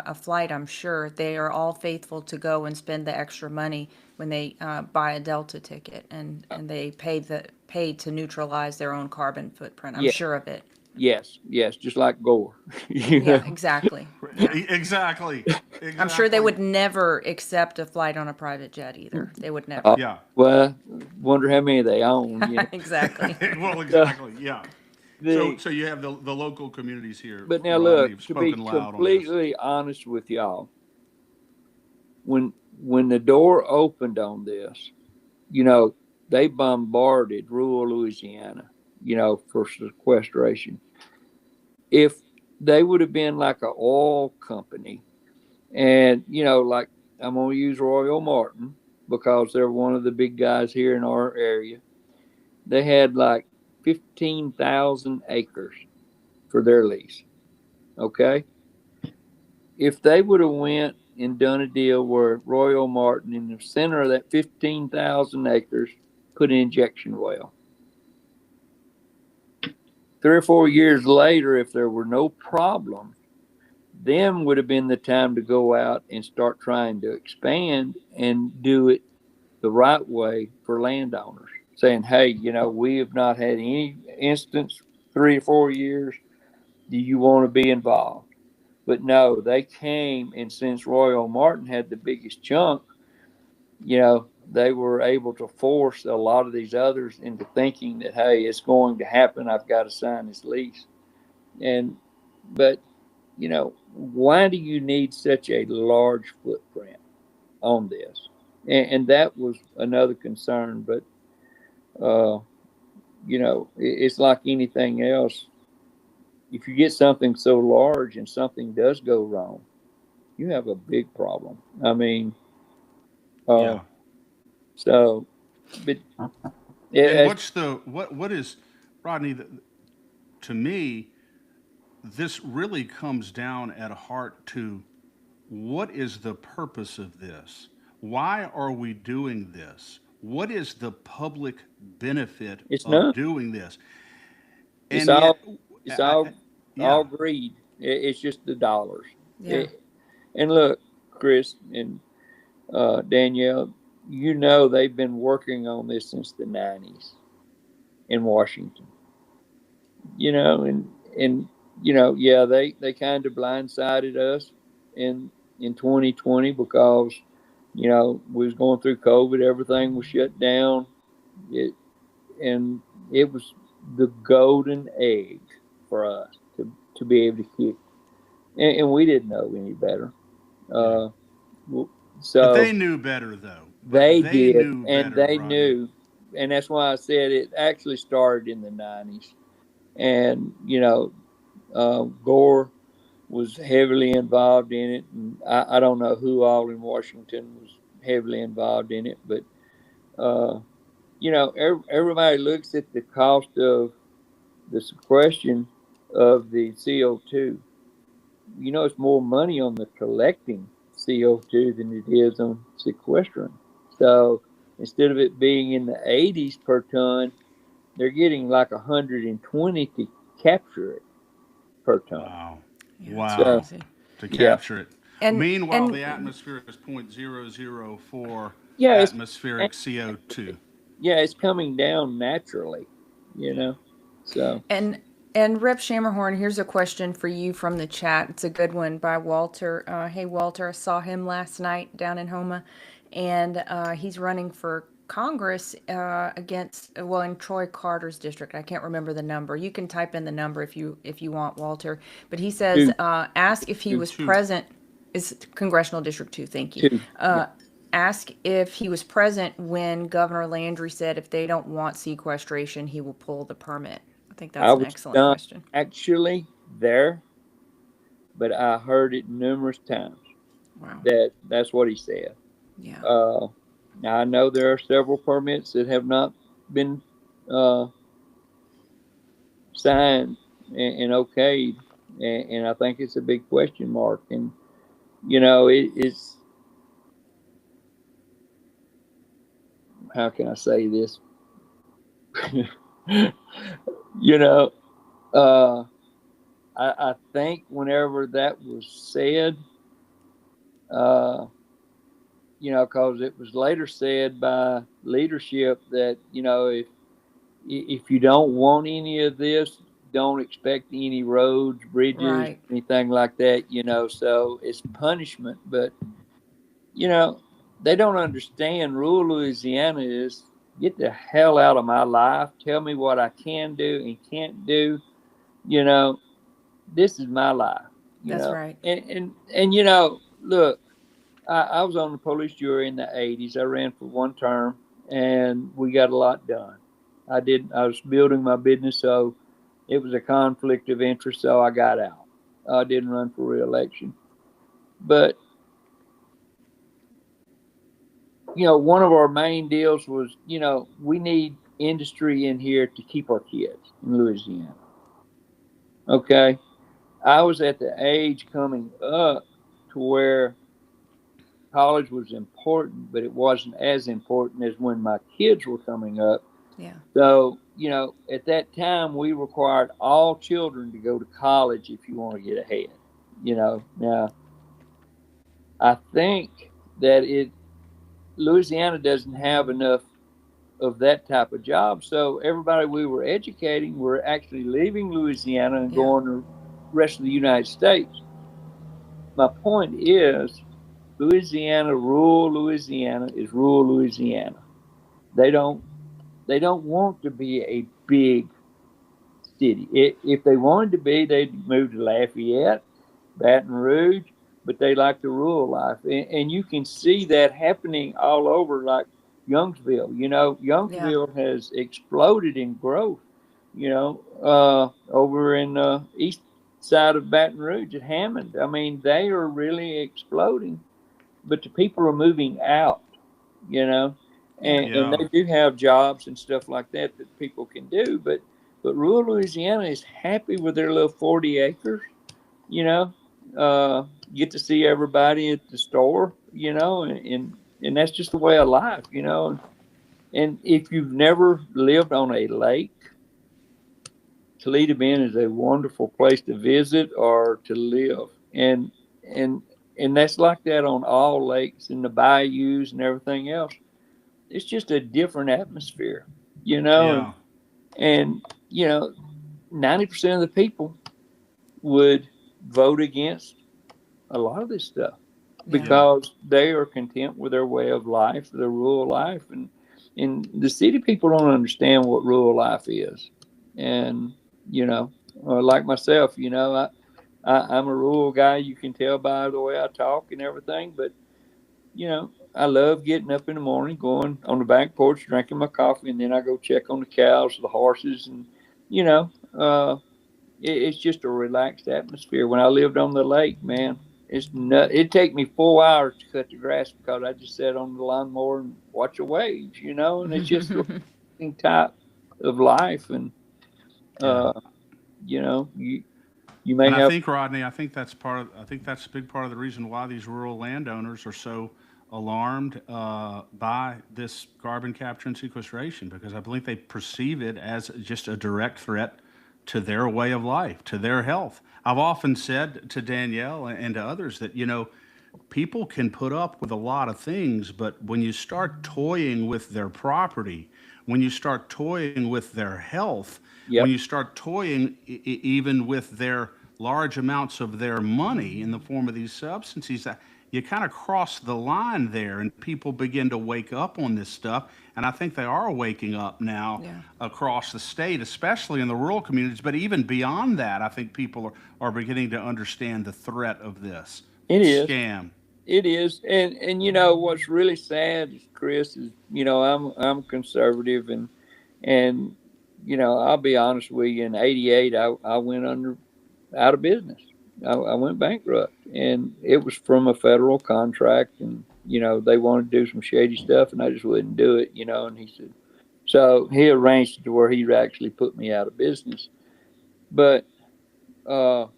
a flight, I'm sure. They are all faithful to go and spend the extra money when they buy a Delta ticket, and they pay to neutralize their own carbon footprint. I'm Yeah. sure of it. Yes. Just like Gore. Yeah, exactly. Yeah. Exactly. I'm sure they would never accept a flight on a private jet either. They would never. Yeah. Well, wonder how many they own. Exactly. Well, exactly. Yeah. The- So you have the local communities here. But now Rodney, look, have to be spoken loud on this. completely honest with y'all, when the door opened on this, they bombarded rural Louisiana, for sequestration. If they would have been like an oil company, and like, I'm gonna use Royal Martin because they're one of the big guys here in our area. They had like 15,000 acres for their lease. Okay. If they would have went and done a deal where Royal Martin, in the center of that 15,000 acres, put an injection well. 3 or 4 years later, if there were no problems, then would have been the time to go out and start trying to expand and do it the right way for landowners, saying, hey, we have not had any instance 3 or 4 years. Do you want to be involved? But no, they came, and since Royal Martin had the biggest chunk, they were able to force a lot of these others into thinking that, hey, it's going to happen. I've got to sign this lease. But why do you need such a large footprint on this? And that was another concern. But, it's like anything else. If you get something so large and something does go wrong, you have a big problem. I mean, Yeah. so, but And what is, Rodney, to me, this really comes down at heart to what is the purpose of this? Why are we doing this? What is the public benefit it's of not. doing this? It's And yet, all yeah, greed. It's just the dollars. Yeah. And look, Chris and Danielle, they've been working on this since the 90s in Washington. They kind of blindsided us in 2020 because we was going through COVID, everything was shut down. It was the golden egg for us to be able to kick, and we didn't know any better. So but they knew better, though. they did, knew and better, they Rodney. knew, and that's why I said it actually started in the 90s. And Gore was heavily involved in it, and I don't know who all in Washington was heavily involved in it, but everybody looks at the cost of the sequestration of the CO2. It's more money on the collecting CO2 than it is on sequestering. So instead of it being in the 80s per ton, they're getting like 120 to capture it per ton. Wow. Yeah, Wow. crazy. To capture it. And Meanwhile, the atmosphere is 0.004 Yeah, atmospheric CO2. it's coming down naturally, So And Rep Schamerhorn, here's a question for you from the chat. It's a good one by Walter. Hey, Walter, I saw him last night down in Homa, and he's running for Congress in Troy Carter's district. I can't remember the number. You can type in the number if you want, Walter. But he says, ask if he was present. Is Congressional District 2. Thank you. Ask if he was present when Governor Landry said if they don't want sequestration, he will pull the permit. I think that's an excellent question. Actually there, but I heard it numerous times. Wow. That's what he said. Yeah. Now I know there are several permits that have not been signed and okayed, and I think it's a big question mark. And it's, how can I say this? I think whenever that was said, because it was later said by leadership that, if you don't want any of this, don't expect any roads, bridges, Right. anything like that, so it's punishment. But, they don't understand rural Louisiana is get the hell out of my life. Tell me what I can do and can't do. This is my life. That's right. And look, I was on the police jury in the 80s. I ran for one term, and we got a lot done. I was building my business, so it was a conflict of interest, so I got out. I didn't run for re-election. But, one of our main deals was, we need industry in here to keep our kids in Louisiana. Okay? I was at the age coming up to where college was important, but it wasn't as important as when my kids were coming up. Yeah. So, at that time, we required all children to go to college if you want to get ahead. Now I think that Louisiana doesn't have enough of that type of job. So everybody we were educating were actually leaving Louisiana and going to the rest of the United States. My point is, rural Louisiana is rural Louisiana. They don't want to be a big city. If they wanted to be, they'd move to Lafayette, Baton Rouge, but they like the rural life. And you can see that happening all over, like Youngsville. Youngsville has exploded in growth, over in the east side of Baton Rouge at Hammond. I mean, they are really exploding, but the people are moving out, and they do have jobs and stuff like that people can do, but rural Louisiana is happy with their little 40 acres, get to see everybody at the store, and that's just the way of life, And if you've never lived on a lake, Toledo Bend is a wonderful place to visit or to live. And that's like that on all lakes and the bayous and everything else. It's just a different atmosphere, and 90% of the people would vote against a lot of this stuff because they are content with their way of life, their rural life, and the city people don't understand what rural life is. And like myself, I'm a rural guy. You can tell by the way I talk and everything, but I love getting up in the morning, going on the back porch, drinking my coffee, and then I go check on the cows, the horses, and it's just a relaxed atmosphere. When I lived on the lake, man, it'd take me 4 hours to cut the grass because I just sat on the lawnmower and watch the waves, and it's just a type of life. And you may and have. I think, Rodney, I think that's a big part of the reason why these rural landowners are so alarmed by this carbon capture and sequestration, because I believe they perceive it as just a direct threat to their way of life, to their health. I've often said to Danielle and to others that, people can put up with a lot of things, but when you start toying with their property, when you start toying with their health, when you start toying even with their large amounts of their money in the form of these substances, you kind of cross the line there, and people begin to wake up on this stuff. And I think they are waking up now across the state, especially in the rural communities. But even beyond that, I think people are beginning to understand the threat of this scam. It is. And what's really sad, Chris, is, I'm conservative, and I'll be honest with you, in '88, I went out of business. I went bankrupt, and it was from a federal contract, and they wanted to do some shady stuff, and I just wouldn't do it, and he said, so he arranged it to where he actually put me out of business. But I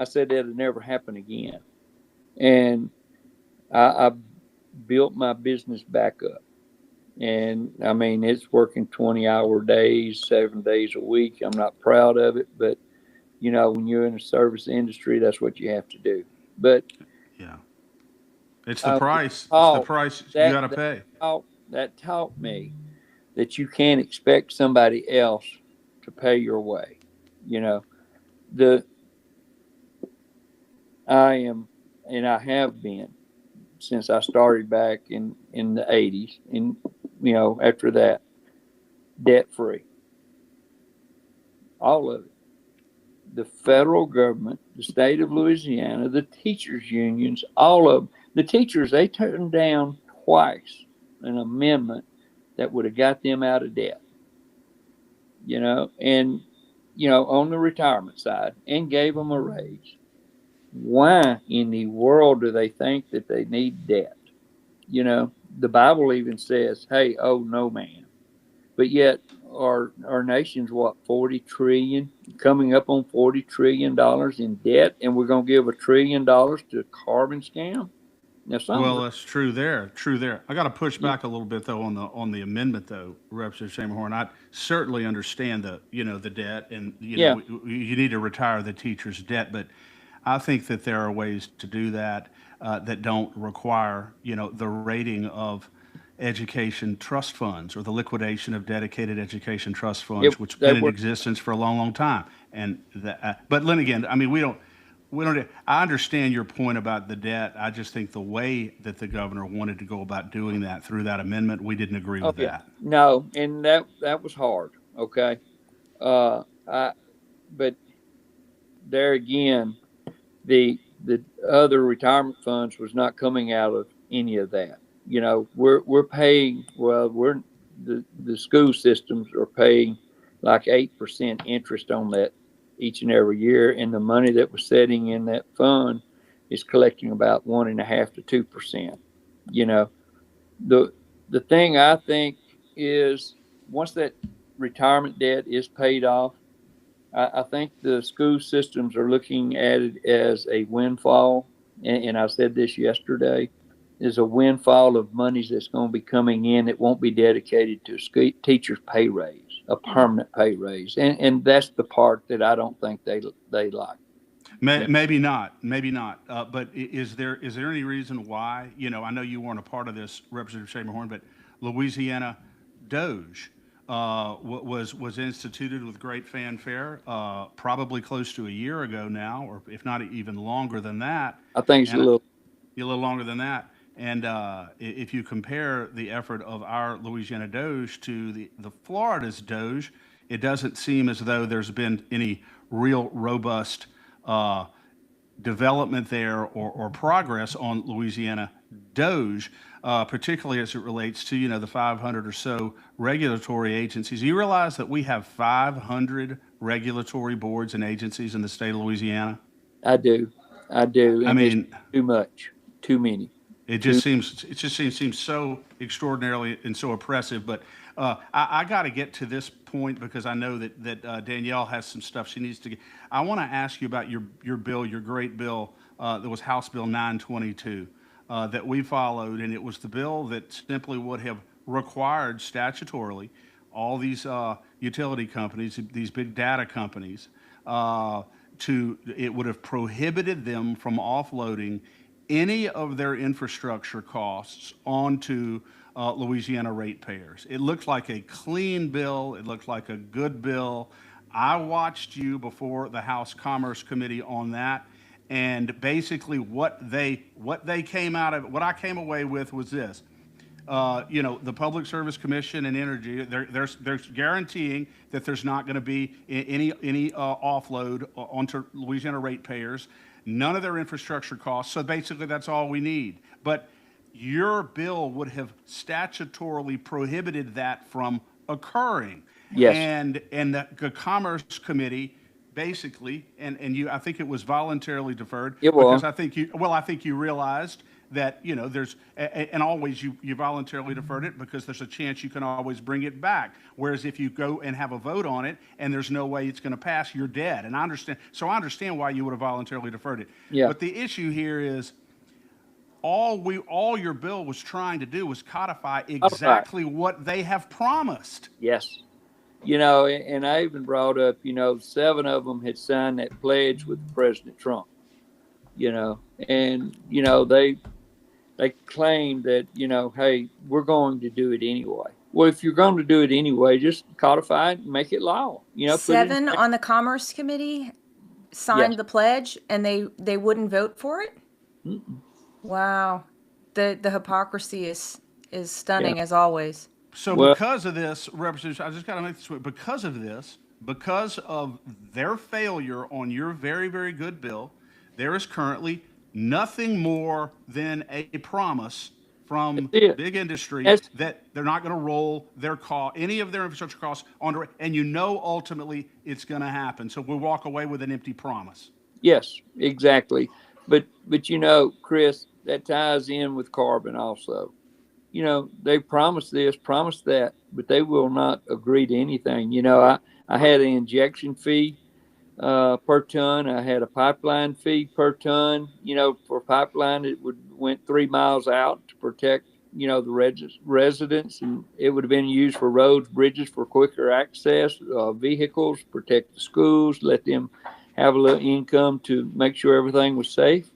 said that'd never happen again, and I built my business back up. And I mean, it's working 20-hour days, 7 days a week. I'm not proud of it, but when you're in a service industry, that's what you have to do. But it's the price. It's the price you got to pay. That taught me that you can't expect somebody else to pay your way. I am, and I have been since I started back in the '80s, and after that, debt free. All of it. The federal government, the state of Louisiana, the teachers' unions, all of them. The teachers, they turned down twice an amendment that would have got them out of debt. And, on the retirement side, and gave them a raise. Why in the world do they think that they need debt? The Bible even says, hey, owe no man. But yet, our nation's what, 40 trillion, coming up on $40 trillion in debt, and we're going to give $1 trillion to a carbon scam? Now, Well, that's true there. True there. I got to push back a little bit though on the amendment though, Representative Schamerhorn. I certainly understand the debt, and yeah, you need to retire the teacher's debt, but I think that there are ways to do that that don't require the rating of education trust funds or the liquidation of dedicated education trust it, funds, which have they been in were, existence for a long, long time. And but then again, I mean, we don't. I understand your point about the debt. I just think the way that the governor wanted to go about doing that through that amendment, we didn't agree oh with yeah, that. no, and that was hard. Okay, I but there again, the other retirement funds was not coming out of any of that. We're paying, well, we're the school systems are paying like 8% interest on that each and every year, and the money that was sitting in that fund is collecting about 1.5 to 2%. You know, the thing I think is, once that retirement debt is paid off, I think the school systems are looking at it as a windfall, and I said this yesterday, is a windfall of monies that's going to be coming in that won't be dedicated to a teacher's pay raise, a permanent pay raise, and that's the part that I don't think they like. Maybe not, maybe not. But is there any reason why? I know you weren't a part of this, Representative Schamerhorn, but Louisiana Doge was instituted with great fanfare, probably close to a year ago now, or if not even longer than that. I think it's And a little longer than that. And if you compare the effort of our Louisiana Doge to the Florida's Doge, it doesn't seem as though there's been any real robust uh, development there or progress on Louisiana Doge, particularly as it relates to the 500 or so regulatory agencies. You realize that we have 500 regulatory boards and agencies in the state of Louisiana? I do, I and it's mean, too much, too many. Too, it just seems so extraordinarily and so oppressive. But I got to get to this point because I know that Danielle has some stuff she needs to get. I want to ask you about your bill, your great bill that was House Bill 922 that we followed, and it was the bill that simply would have required statutorily all these utility companies, these big data companies, it would have prohibited them from offloading any of their infrastructure costs onto Louisiana ratepayers. It looks like a clean bill. It looks like a good bill. I watched you before the House Commerce Committee on that, and basically what I came away with was this. The Public Service Commission and Energy, they're guaranteeing that there's not going to be any offload onto Louisiana ratepayers, none of their infrastructure costs. So basically, that's all we need. But your bill would have statutorily prohibited that from occurring. yes, And the Commerce Committee basically, and I think it was voluntarily deferred it because was. I think you realized that there's and always you voluntarily deferred it because there's a chance you can always bring it back. Whereas if you go and have a vote on it and there's no way it's going to pass, you're dead. And I understand why you would have voluntarily deferred it. Yeah. But the issue here is all your bill was trying to do was codify exactly what they have promised. Yes. And I even brought up, 7 of them had signed that pledge with President Trump, and, they claimed that, hey, we're going to do it anyway. Well, if you're going to do it anyway, just codify it and make it law. 7 on the Commerce Committee signed Yes. the pledge, and they wouldn't vote for it. Mm-mm. Wow, the hypocrisy is stunning Yeah. as always. So Well, because of this, Representative, I just got to make this point. Because of their failure on your very, very good bill, there is currently nothing more than a promise from that's it. big industry That's, that they're not going to roll any of their infrastructure costs onto it, and ultimately it's going to happen. So we'll walk away with an empty promise. yes, exactly. But Chris, that ties in with carbon also. They promised this, promised that, but they will not agree to anything. I had an injection fee per ton. I had a pipeline fee per ton. For pipeline, it went 3 miles out to protect, the residents, and it would have been used for roads, bridges for quicker access, vehicles, protect the schools, let them have a little income to make sure everything was safe.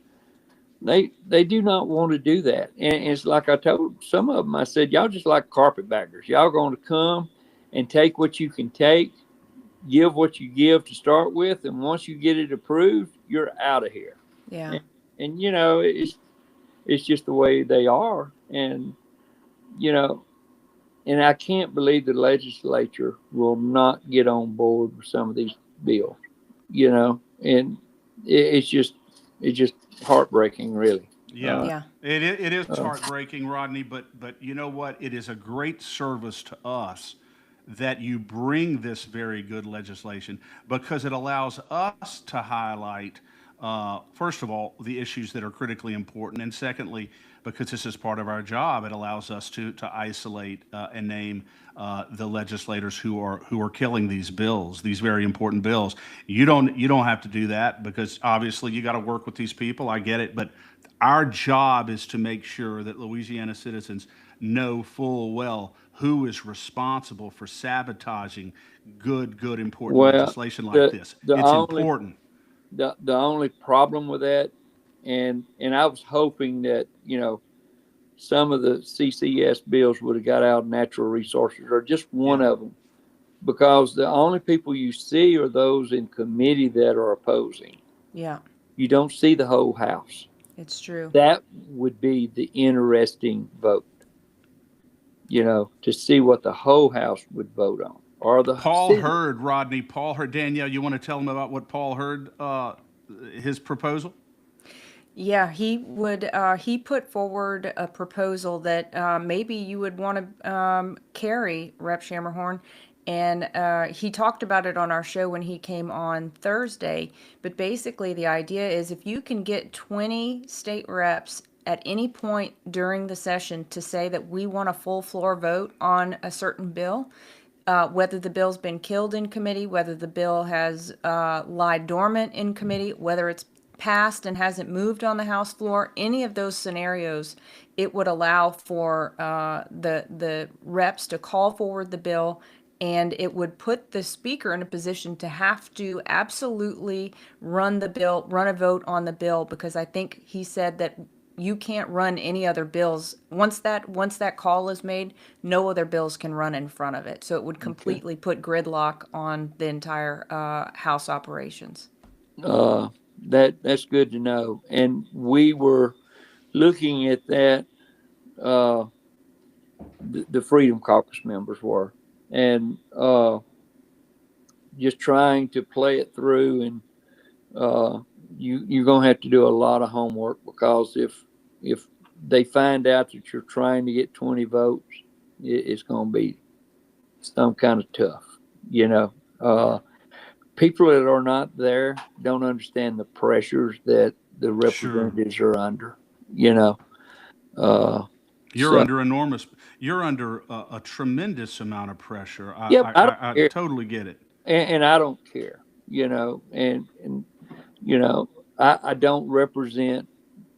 They do not want to do that. And it's like I told some of them, I said, y'all just like carpetbaggers. Y'all going to come and take what you can take, give what you give to start with, and once you get it approved, you're out of here. Yeah. And it's just the way they are. And and I can't believe the legislature will not get on board with some of these bills. And it's just heartbreaking, really. Yeah. Yeah. It is heartbreaking, Rodney, but you know what? It is a great service to us that you bring this very good legislation, because it allows us to highlight, first of all, the issues that are critically important, and secondly, because this is part of our job, it allows us to isolate and name the legislators who are killing these bills, these very important bills. You don't have to do that, because obviously you got to work with these people. I get it, but our job is to make sure that Louisiana citizens know full well who is responsible for sabotaging good, important Well, legislation like this. It's important. The only problem with that, and I was hoping that some of the CCS bills would have got out natural resources, or just one of them, because the only people you see are those in committee that are opposing. Yeah. You don't see the whole House. It's true. That would be the interesting vote, to see what the whole House would vote on. Or the Paul Hurd, Rodney. Paul Hurd. Danielle, you want to tell them about what Paul Hurd, his proposal? Yeah, he put forward a proposal that maybe you would want to carry, Rep. Schamerhorn. And he talked about it on our show when he came on Thursday. But basically, the idea is if you can get 20 state reps at any point during the session to say that we want a full floor vote on a certain bill, whether the bill's been killed in committee, whether the bill has lied dormant in committee, whether it's passed and hasn't moved on the House floor, any of those scenarios, it would allow for the reps to call forward the bill, and it would put the speaker in a position to have to absolutely run a vote on the bill, because I think he said that you can't run any other bills. Once that call is made, no other bills can run in front of it. So it would completely put gridlock on the entire House operations. That's good to know. And we were looking at that, the Freedom Caucus members were, and just trying to play it through. And you're going to have to do a lot of homework, because if they find out that you're trying to get 20 votes, it's going to be some kind of tough. People that are not there don't understand the pressures that the representatives are under. You're under a tremendous amount of pressure. I totally get it. And I don't care, I don't represent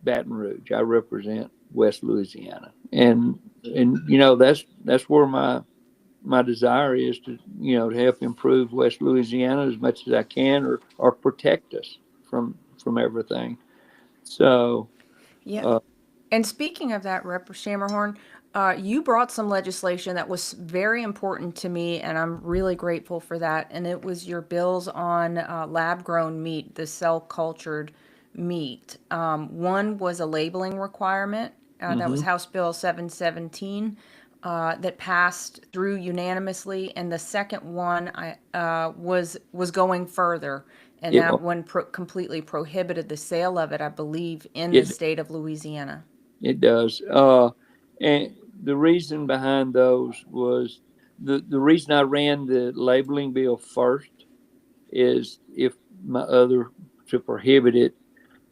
Baton Rouge. I represent West Louisiana. And that's where my desire is to help improve West Louisiana as much as I can, or protect us from everything. So yeah. And speaking of that, Rep. Schamerhorn, you brought some legislation that was very important to me, and I'm really grateful for that. And it was your bills on lab-grown meat, the cell-cultured meat. One was a labeling requirement. That was House Bill 717. That passed through unanimously, and the second one was going further, and that one completely prohibited the sale of it, I believe, in the state of Louisiana. It does, and the reason behind those was the reason I ran the labeling bill first is if to prohibit it,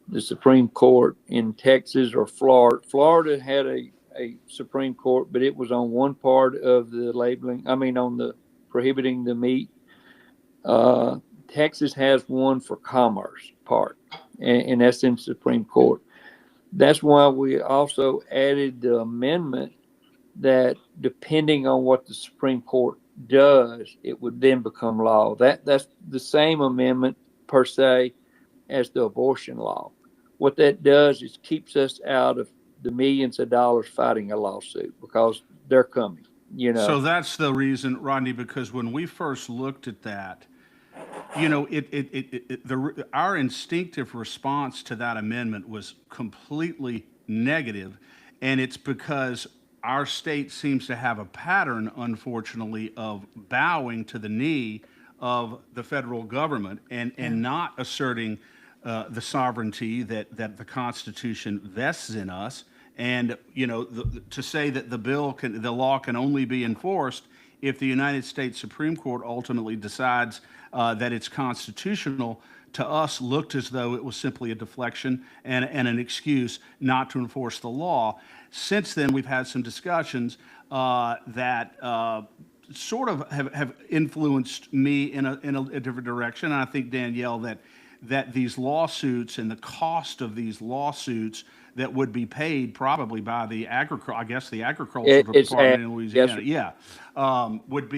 the Supreme Court in Texas or Florida had a Supreme Court, but it was on one part of the labeling. I mean, on the prohibiting the meat. Texas has one for commerce part, and that's in Supreme Court. That's why we also added the amendment that depending on what the Supreme Court does, it would then become law. That's the same amendment per se as the abortion law. What that does is keeps us out of the millions of dollars fighting a lawsuit because they're coming, So that's the reason, Rodney, because when we first looked at that, our instinctive response to that amendment was completely negative, and it's because our state seems to have a pattern, unfortunately, of bowing to the knee of the federal government and not asserting the sovereignty that the Constitution vests in us. And to say that the law can only be enforced if the United States Supreme Court ultimately decides that it's constitutional, to us looked as though it was simply a deflection and an excuse not to enforce the law. Since then, we've had some discussions that sort of have influenced me in a different direction. And I think, Danielle, that these lawsuits and the cost of these lawsuits that would be paid probably by the agricultural department in Louisiana, would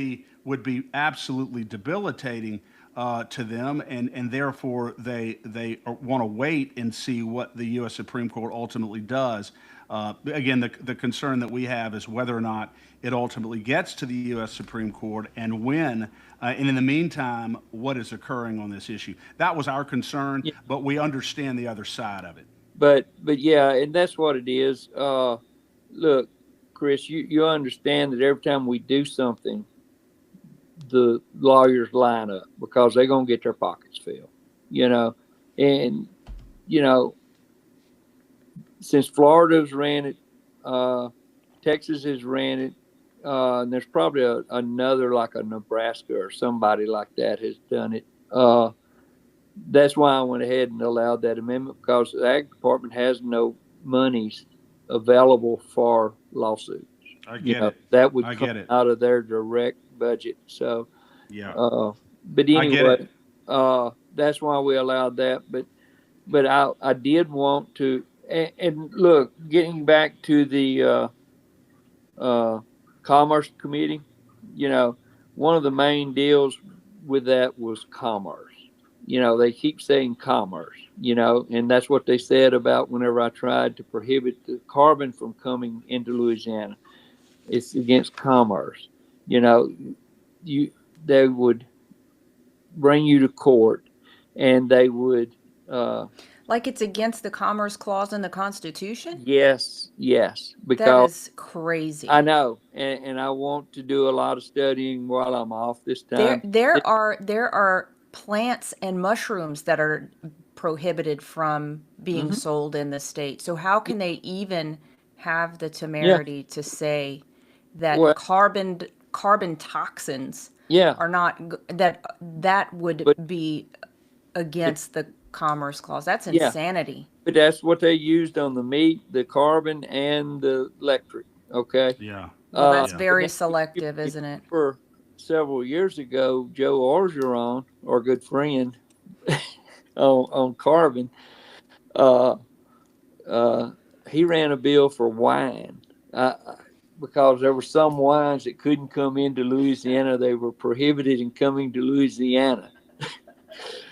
be absolutely debilitating to them, and therefore they want to wait and see what the U.S. Supreme Court ultimately does. Again, the concern that we have is whether or not it ultimately gets to the U.S. Supreme Court and when. And in the meantime, what is occurring on this issue? That was our concern, but we understand the other side of it. But yeah, and that's what it is. Look, Chris, you understand that every time we do something, the lawyers line up because they're going to get their pockets filled, and since Florida's ran it, Texas has ran it, and there's probably another like a Nebraska or somebody like that has done it. That's why I went ahead and allowed that amendment, because the Ag Department has no monies available for lawsuits. I get it. That would come out of their direct budget. So, yeah. But anyway, that's why we allowed that. But I did want to, and look, getting back to the Commerce Committee, one of the main deals with that was commerce. They keep saying commerce, and that's what they said about whenever I tried to prohibit the carbon from coming into Louisiana. It's against commerce. They would bring you to court, and they would like it's against the Commerce Clause in the Constitution? Yes, because that is crazy. I know, and I want to do a lot of studying while I'm off this time. There are plants and mushrooms that are prohibited from being sold in the state. So how can they even have the temerity to say that carbon toxins are not, that would be against the Commerce Clause? That's insanity. But that's what they used on the meat, the carbon, and the electric. Okay. Yeah. Well, that's very selective, isn't it? For several years ago, Joe Orgeron, our good friend, on carbon, he ran a bill for wine because there were some wines that couldn't come into Louisiana. They were prohibited in coming to Louisiana.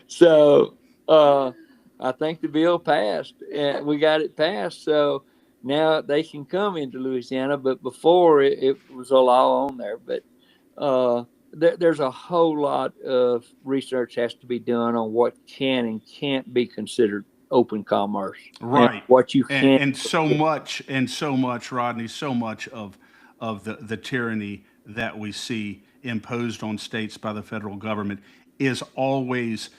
So I think the bill passed, and we got it passed. So now they can come into Louisiana, but before it was a law on there. But there's a whole lot of research has to be done on what can and can't be considered open commerce. Right. What you can. And so much, Rodney, so much of the tyranny that we see imposed on states by the federal government is always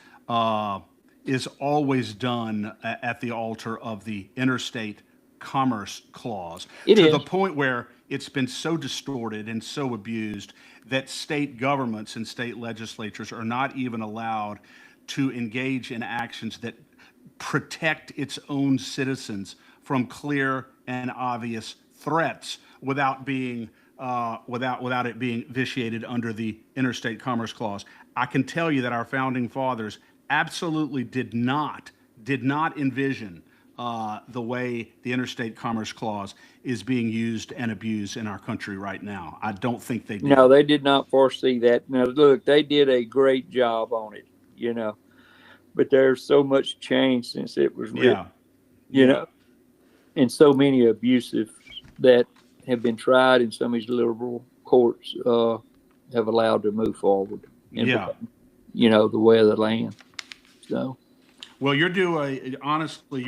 done at the altar of the Interstate Commerce Clause, the point where it's been so distorted and so abused that state governments and state legislatures are not even allowed to engage in actions that protect its own citizens from clear and obvious threats without being without it being vitiated under the Interstate Commerce Clause. I can tell you that our founding fathers absolutely did not envision the way the Interstate Commerce Clause is being used and abused in our country right now. I don't think they did. No, they did not foresee that. Now, look, they did a great job on it, but there's so much change since it was written, and so many abusive that have been tried in some of these liberal courts have allowed to move forward. And the way of the land. So. Well, honestly,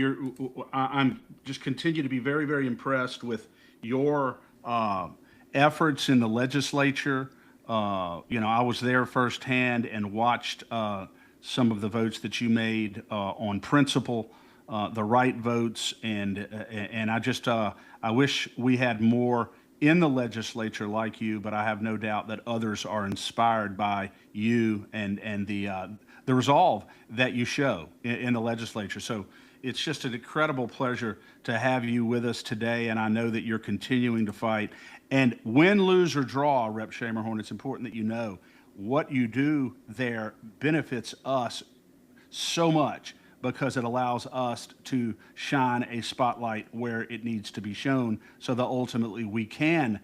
I'm just continue to be very, very impressed with your efforts in the legislature. I was there firsthand and watched some of the votes that you made on principle, the right votes, and I wish we had more in the legislature like you, but I have no doubt that others are inspired by you and the resolve that you show in the legislature. So it's just an incredible pleasure to have you with us today, and I know that you're continuing to fight. And win, lose, or draw, Rep. Schamerhorn, it's important that you know what you do there benefits us so much because it allows us to shine a spotlight where it needs to be shown so that ultimately we can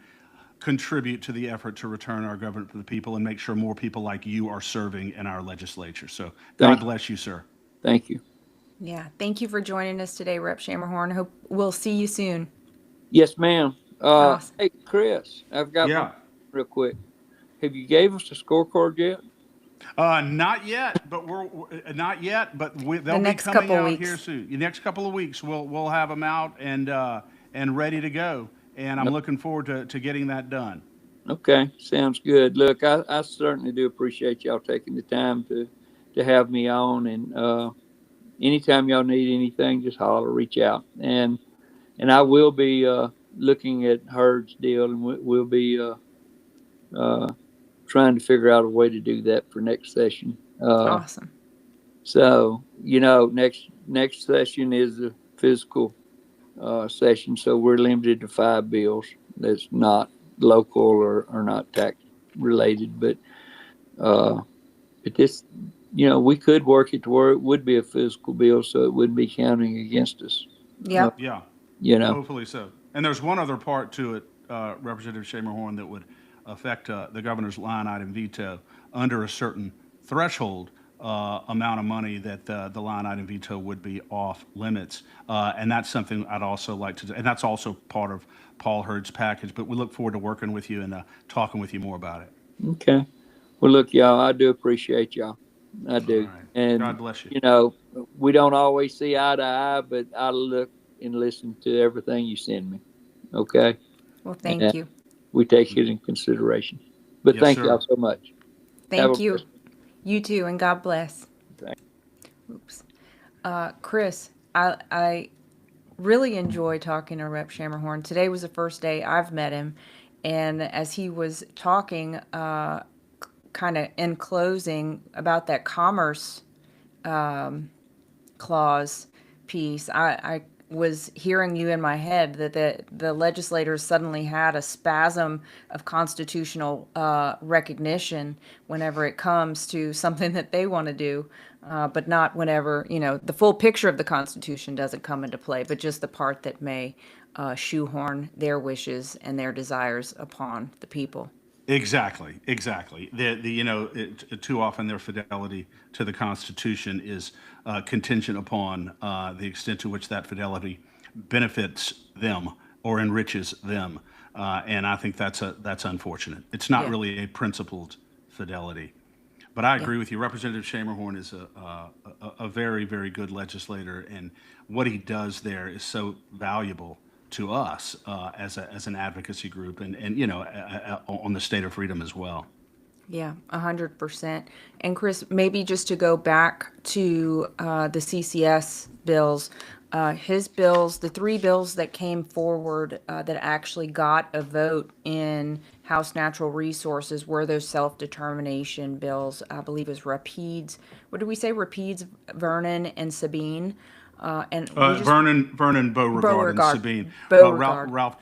contribute to the effort to return our government to the people and make sure more people like you are serving in our legislature. So God bless you, sir. Thank you. Yeah. Thank you for joining us today, Rep. Schamerhorn. Hope we'll see you soon. Yes, ma'am. Awesome. Hey, Chris, I've got one real quick. Have you gave us the scorecard yet? Not yet, but they'll be coming out here soon. The next couple of weeks, we'll have them out and ready to go. And I'm looking forward to getting that done. Okay, sounds good. Look, I certainly do appreciate y'all taking the time to have me on. And anytime y'all need anything, just holler, reach out. And I will be looking at Hurd's deal, and we'll be trying to figure out a way to do that for next session. Awesome. So, next session is the fiscal session, so we're limited to 5 bills. That's not local or not tax related, but this, we could work it to where it would be a fiscal bill, so it wouldn't be counting against us. Yep. Hopefully so. And there's one other part to it, Representative Schamerhorn, that would affect the governor's line item veto under a certain threshold amount of money that the line item veto would be off limits. And that's something I'd also like to do. And that's also part of Paul Hurd's package. But we look forward to working with you and talking with you more about it. Okay. Well, look, y'all, I do appreciate y'all. I do. Right. And, God bless you. We don't always see eye to eye, but I look and listen to everything you send me. Okay? Well, thank you. We take it in consideration. But thank y'all so much. Thank you. You too, and God bless. Thanks. Oops. Chris, I really enjoy talking to Rep. Schamerhorn. Today was the first day I've met him, and as he was talking, kind of in closing about that commerce clause piece, I was hearing you in my head that the legislators suddenly had a spasm of constitutional recognition whenever it comes to something that they want to do, but not whenever, the full picture of the Constitution doesn't come into play, but just the part that may shoehorn their wishes and their desires upon the people. Exactly. Too often their fidelity to the Constitution is contingent upon the extent to which that fidelity benefits them or enriches them, and I think that's unfortunate. It's not really a principled fidelity. But I agree with you. Representative Schamerhorn is a very, very good legislator, and what he does there is so valuable to us as an advocacy group, and on the state of freedom as well. Yeah, 100%. And Chris, maybe just to go back to the CCS bills, his bills, the 3 bills that came forward that actually got a vote in House Natural Resources were those self-determination bills. I believe it was Rapides. What did we say? Rapides, Vernon, and Sabine. Vernon, Beauregard, and Sabine. Beauregard. Ralph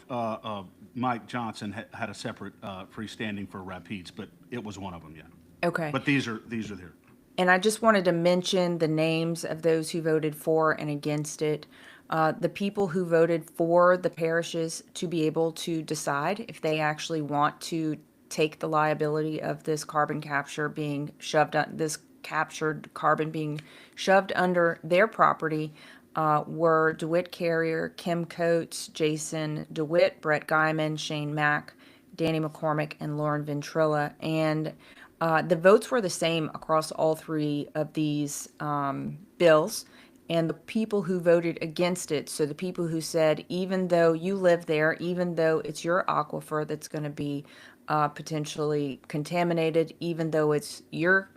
Mike Johnson had a separate freestanding for Rapides, but it was one of them, yeah. Okay. But these are there. And I just wanted to mention the names of those who voted for and against it. The people who voted for the parishes to be able to decide if they actually want to take the liability of this carbon capture being shoved on, this captured carbon being shoved under their property, were DeWitt Carrier, Kim Coates, Jason DeWitt, Brett Guyman, Shane Mack, Danny McCormick, and Lauren Ventrilla. And the votes were the same across all three of these bills. And the people who voted against it, so the people who said, even though you live there, even though it's your aquifer that's going to be potentially contaminated, even though it's your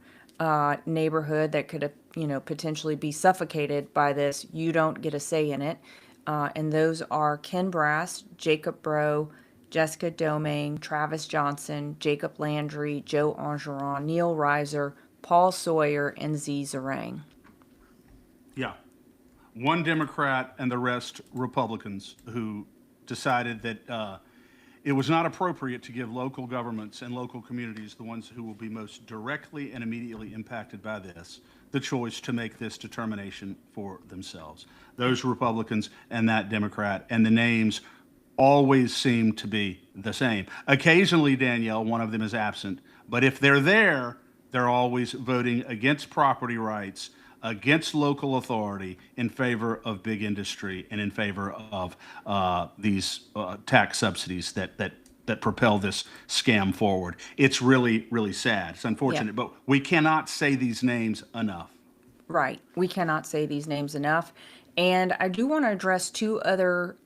neighborhood that could, potentially be suffocated by this, you don't get a say in it. And those are Ken Brass, Jacob Bro, Jessica Domingue, Travis Johnson, Jacob Landry, Joe Angeron, Neil Reiser, Paul Sawyer, and Z Zarang. Yeah. One Democrat and the rest Republicans who decided that it was not appropriate to give local governments and local communities, the ones who will be most directly and immediately impacted by this, the choice to make this determination for themselves. Those Republicans and that Democrat, and the names always seem to be the same. Occasionally, Danielle, one of them is absent, but if they're there, they're always voting against property rights, against local authority, in favor of big industry, and in favor of these tax subsidies that propel this scam forward. It's really, really sad. It's unfortunate, but we cannot say these names enough. Right. We cannot say these names enough. And I do want to address two other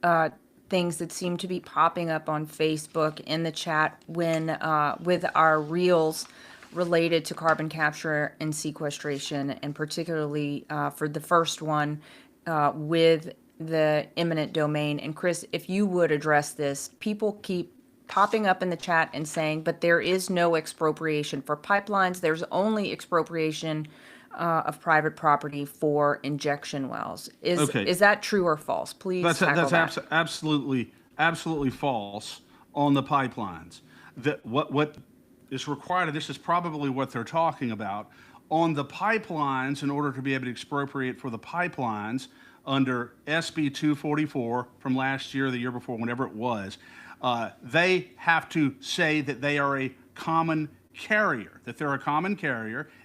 things that seem to be popping up on Facebook in the chat when with our reels related to carbon capture and sequestration, and particularly for the first one with the eminent domain. And Chris, if you would address this, people keep popping up in the chat and saying, but there is no expropriation for pipelines. There's only expropriation of private property for injection wells. Is that true or false? Please tackle that. Absolutely false on the pipelines. What is required, this is probably what they're talking about, on the pipelines. In order to be able to expropriate for the pipelines under SB 244 from last year, the year before, whenever it was, they have to say that they are a common carrier,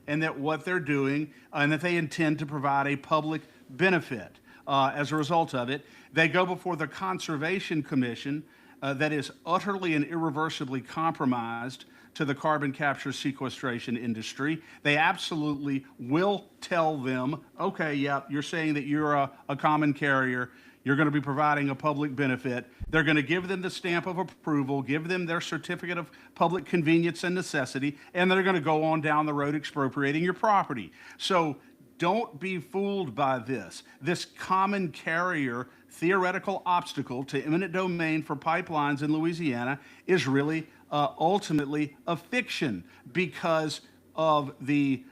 and that what they're doing, and that they intend to provide a public benefit as a result of it. They go before the Conservation Commission that is utterly and irreversibly compromised to the carbon capture sequestration industry. They absolutely will tell them, okay, yeah, you're saying that you're a common carrier, you're going to be providing a public benefit. They're going to give them the stamp of approval, give them their certificate of public convenience and necessity, and they're going to go on down the road expropriating your property. So don't be fooled by this. This common carrier theoretical obstacle to eminent domain for pipelines in Louisiana is really ultimately a fiction because of the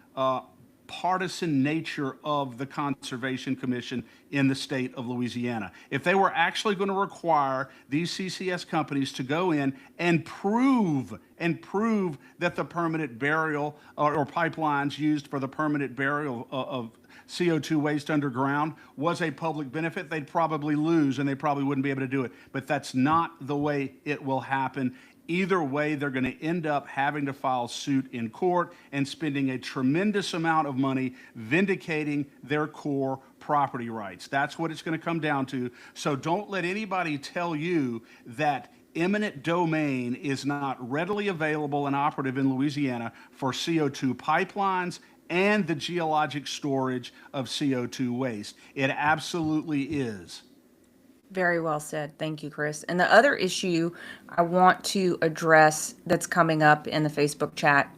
partisan nature of the Conservation Commission in the state of Louisiana. If they were actually going to require these CCS companies to go in and prove that the permanent burial or pipelines used for the permanent burial of CO2 waste underground was a public benefit, they'd probably lose and they probably wouldn't be able to do it. But that's not the way it will happen. Either way, they're going to end up having to file suit in court and spending a tremendous amount of money vindicating their core property rights. That's what it's going to come down to. So don't let anybody tell you that eminent domain is not readily available and operative in Louisiana for CO2 pipelines and the geologic storage of CO2 waste. It absolutely is. Very well said. Thank you, Chris. And the other issue I want to address that's coming up in the Facebook chat,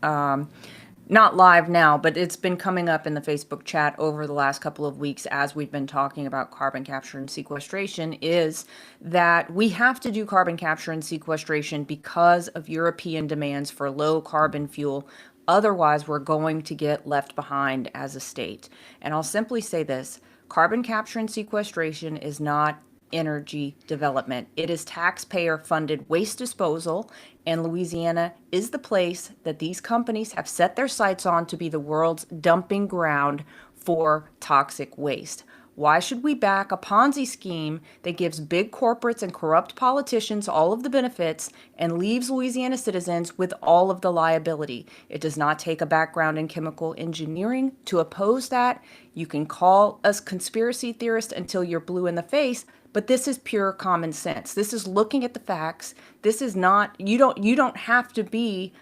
not live now, but it's been coming up in the Facebook chat over the last couple of weeks as we've been talking about carbon capture and sequestration, is that we have to do carbon capture and sequestration because of European demands for low carbon fuel. Otherwise, we're going to get left behind as a state. And I'll simply say this: carbon capture and sequestration is not energy development. It is taxpayer-funded waste disposal, and Louisiana is the place that these companies have set their sights on to be the world's dumping ground for toxic waste. Why should we back a Ponzi scheme that gives big corporates and corrupt politicians all of the benefits and leaves Louisiana citizens with all of the liability? It does not take a background in chemical engineering to oppose that. You can call us conspiracy theorists until you're blue in the face, but this is pure common sense. This is looking at the facts. This is not, you don't have to be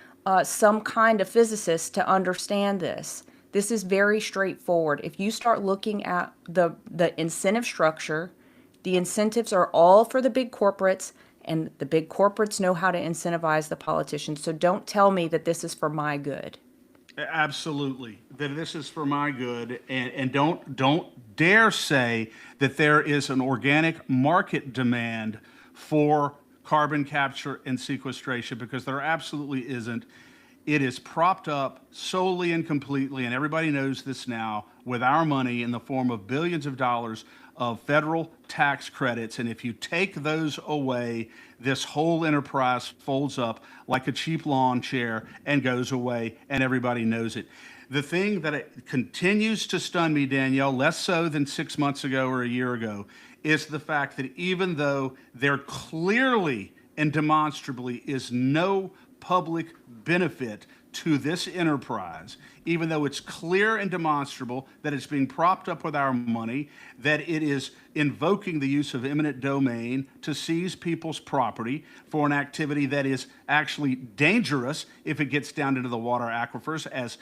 some kind of physicist to understand this. This is very straightforward. If you start looking at the incentive structure, the incentives are all for the big corporates, and the big corporates know how to incentivize the politicians. So don't tell me that this is for my good. Absolutely, that this is for my good, and don't dare say that there is an organic market demand for carbon capture and sequestration, because there absolutely isn't. It is propped up solely and completely, and everybody knows this now, with our money in the form of billions of dollars of federal tax credits. And if you take those away, this whole enterprise folds up like a cheap lawn chair and goes away, and everybody knows it. The thing that it continues to stun me, Danielle, less so than 6 months ago or a year ago, is the fact that even though there clearly and demonstrably is no public benefit to this enterprise, even though it's clear and demonstrable that it's being propped up with our money, that it is invoking the use of eminent domain to seize people's property for an activity that is actually dangerous if it gets down into the water aquifers, as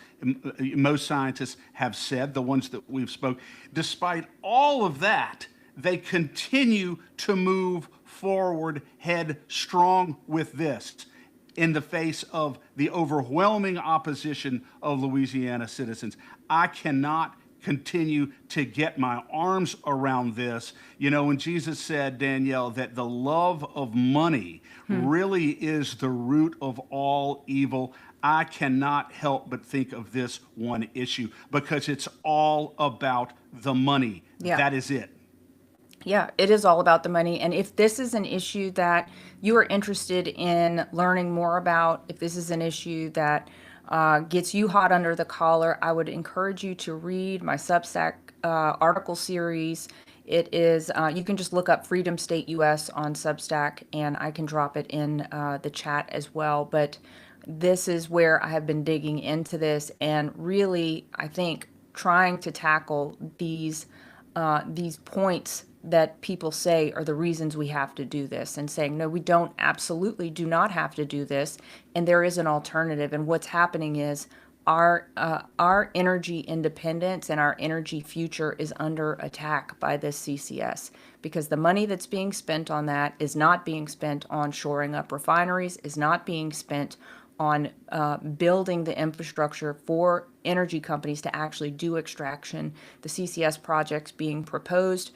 most scientists have said, the ones that we've spoke. Despite all of that, they continue to move forward headstrong with this, in the face of the overwhelming opposition of Louisiana citizens. I cannot continue to get my arms around this. You know, when Jesus said, Danielle, that the love of money really is the root of all evil, I cannot help but think of this one issue, because it's all about the money. Yeah. That is it. Yeah, it is all about the money. And if this is an issue that you are interested in learning more about, if this is an issue that gets you hot under the collar, I would encourage you to read my Substack article series. It is, you can just look up Freedom State US on Substack, and I can drop it in the chat as well. But this is where I have been digging into this, and really, I think, trying to tackle these points that people say are the reasons we have to do this, and saying, no, we don't, absolutely do not have to do this, and there is an alternative. And what's happening is our energy independence and our energy future is under attack by this CCS, because the money that's being spent on that is not being spent on shoring up refineries, is not being spent on building the infrastructure for energy companies to actually do extraction. The CCS projects being proposed,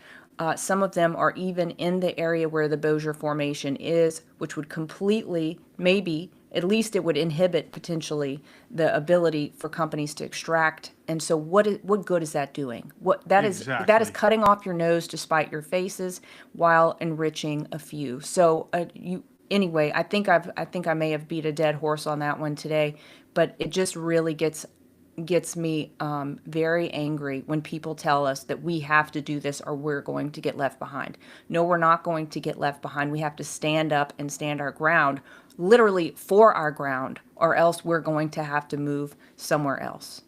some of them are even in the area where the Bossier Formation is, which would completely, maybe, at least it would inhibit potentially the ability for companies to extract. And so what good is that doing? That is cutting off your nose to spite your faces while enriching a few. So anyway, I think I may have beat a dead horse on that one today, but it just really gets me very angry when people tell us that we have to do this or we're going to get left behind. No, we're not going to get left behind. We have to stand up and stand our ground, literally for our ground, or else we're going to have to move somewhere else.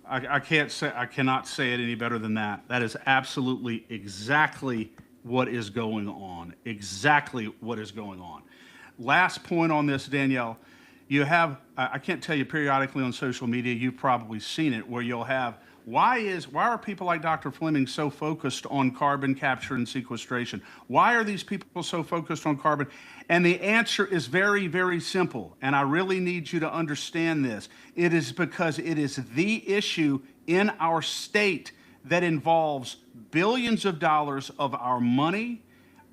I cannot say it any better than that. That is absolutely exactly what is going on. Exactly what is going on. Last point on this, Danielle. You have, I can't tell you, periodically on social media, you've probably seen it, where you'll have, why are people like Dr. Fleming so focused on carbon capture and sequestration? Why are these people so focused on carbon? And the answer is very, very simple, and I really need you to understand this. It is because it is the issue in our state that involves billions of dollars of our money,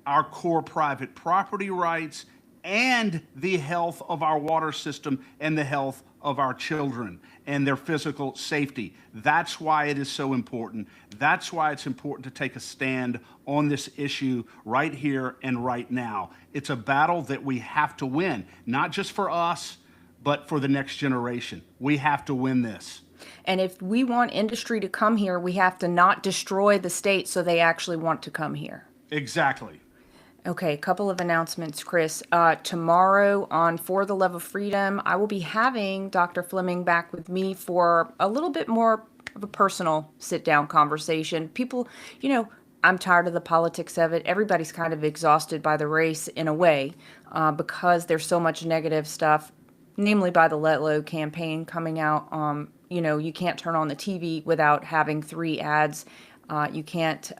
our core private property rights, and the health of our water system and the health of our children and their physical safety. That's why it is so important. That's why it's important to take a stand on this issue right here and right now. It's a battle that we have to win, not just for us, but for the next generation. We have to win this. And if we want industry to come here, we have to not destroy the state so they actually want to come here. Exactly. Okay, a couple of announcements, Chris. Tomorrow on For the Love of Freedom, I will be having Dr. Fleming back with me for a little bit more of a personal sit-down conversation. People, I'm tired of the politics of it. Everybody's kind of exhausted by the race in a way because there's so much negative stuff, namely by the Let Low campaign coming out. You can't turn on the TV without having 3 ads. You can't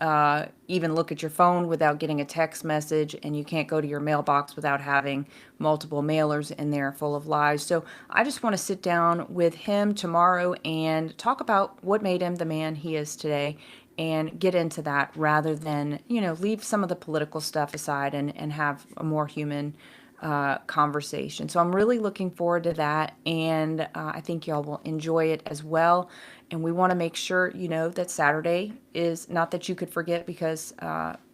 even look at your phone without getting a text message, and you can't go to your mailbox without having multiple mailers in there full of lies. So I just want to sit down with him tomorrow and talk about what made him the man he is today and get into that rather than, leave some of the political stuff aside and have a more human conversation. So I'm really looking forward to that, and I think y'all will enjoy it as well. And we want to make sure that Saturday is not that you could forget because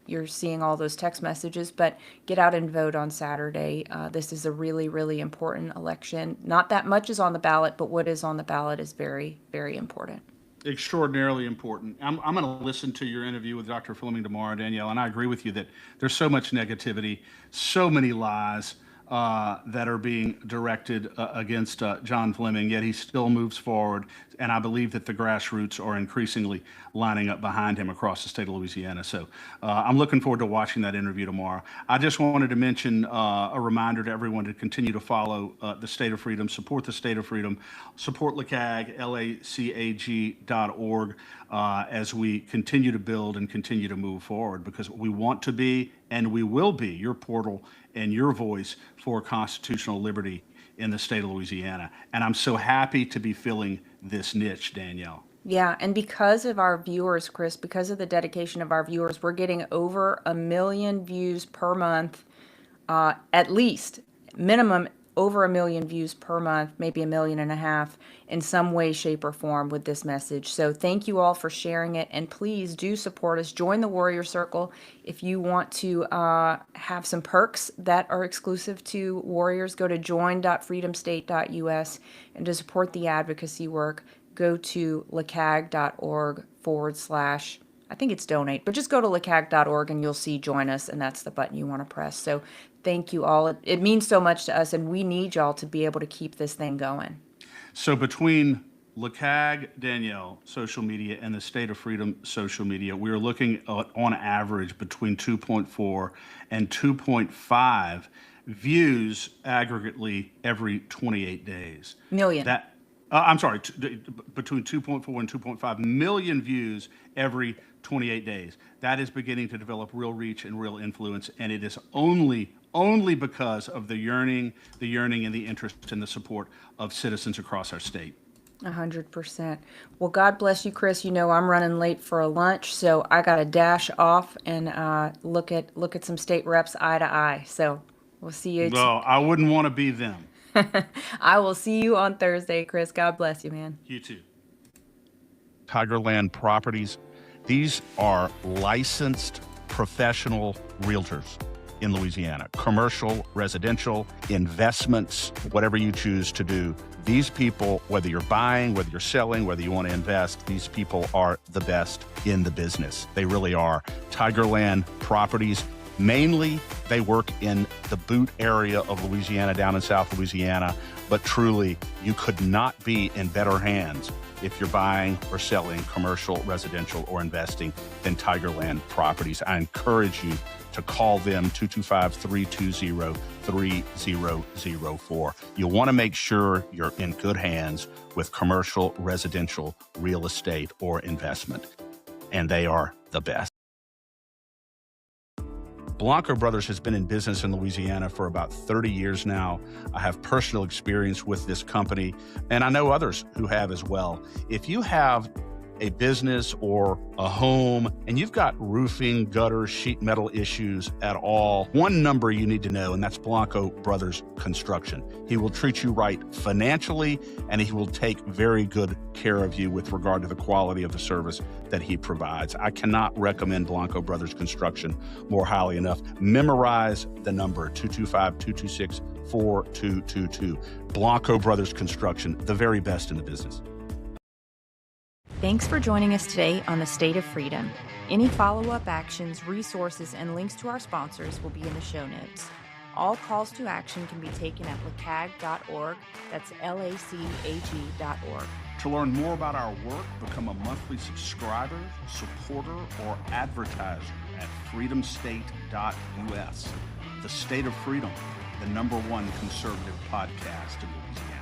you're seeing all those text messages, but get out and vote on Saturday. This is a really, really important election. Not that much is on the ballot, but what is on the ballot is very, very important. Extraordinarily important. I'm going to listen to your interview with Dr. Fleming tomorrow, Danielle, and I agree with you that there's so much negativity, so many lies that are being directed against John Fleming, yet he still moves forward. And I believe that the grassroots are increasingly lining up behind him across the state of Louisiana. So I'm looking forward to watching that interview tomorrow. I just wanted to mention a reminder to everyone to continue to follow the State of Freedom, support the State of Freedom, support LACAG, LACAG.org, as we continue to build and continue to move forward, because we want to be and we will be your portal and your voice for constitutional liberty in the state of Louisiana. And I'm so happy to be filling this niche, Danielle. Yeah, and because of our viewers, Chris, because of the dedication of our viewers, we're getting over 1 million views per month, at least, minimum over 1 million views per month, maybe 1.5 million in some way, shape, or form with this message. So thank you all for sharing it, and please do support us. Join the Warrior Circle if you want to have some perks that are exclusive to Warriors. Go to join.freedomstate.us, and to support the advocacy work, go to lacag.org / I think it's donate, but just go to lacag.org and you'll see join us, and that's the button you want to press. So thank you all. It means so much to us, and we need y'all to be able to keep this thing going. So between LACAG, Danielle, social media, and the State of Freedom social media, we're looking at, on average, between 2.4 and 2.5 views aggregately every 28 days. Million. Between 2.4 and 2.5 million views every 28 days. That is beginning to develop real reach and real influence, and it is only because of the yearning and the interest and the support of citizens across our state. 100%. Well, God bless you, Chris. I'm running late for a lunch, so I got to dash off and look at some state reps eye to eye. So we'll see you. Well, I wouldn't want to be them. I will see you on Thursday, Chris. God bless you, man. You too. Tigerland Properties. These are licensed professional realtors in Louisiana. Commercial, residential, investments, whatever you choose to do. These people, whether you're buying, whether you're selling, whether you want to invest, these people are the best in the business. They really are. Tigerland Properties. Mainly, they work in the Boot area of Louisiana, down in South Louisiana, but truly, you could not be in better hands if you're buying or selling commercial, residential, or investing than Tigerland Properties. I encourage you to call them 225-320-3004. You'll want to make sure you're in good hands with commercial, residential, real estate, or investment, and they are the best. Blanco Brothers has been in business in Louisiana for about 30 years now. I have personal experience with this company, and I know others who have as well. If you have a business or a home and you've got roofing, gutter, sheet metal issues at all, one number you need to know, and that's Blanco Brothers Construction. He will treat you right financially, and he will take very good care of you with regard to the quality of the service that he provides. I cannot recommend Blanco Brothers Construction more highly enough. Memorize the number 225-226-4222. Blanco Brothers Construction, the very best in the business. Thanks for joining us today on the State of Freedom. Any follow-up actions, resources, and links to our sponsors will be in the show notes. All calls to action can be taken at lacag.org. That's LACAG.org. To learn more about our work, become a monthly subscriber, supporter, or advertiser at freedomstate.us. The State of Freedom, the #1 conservative podcast in Louisiana.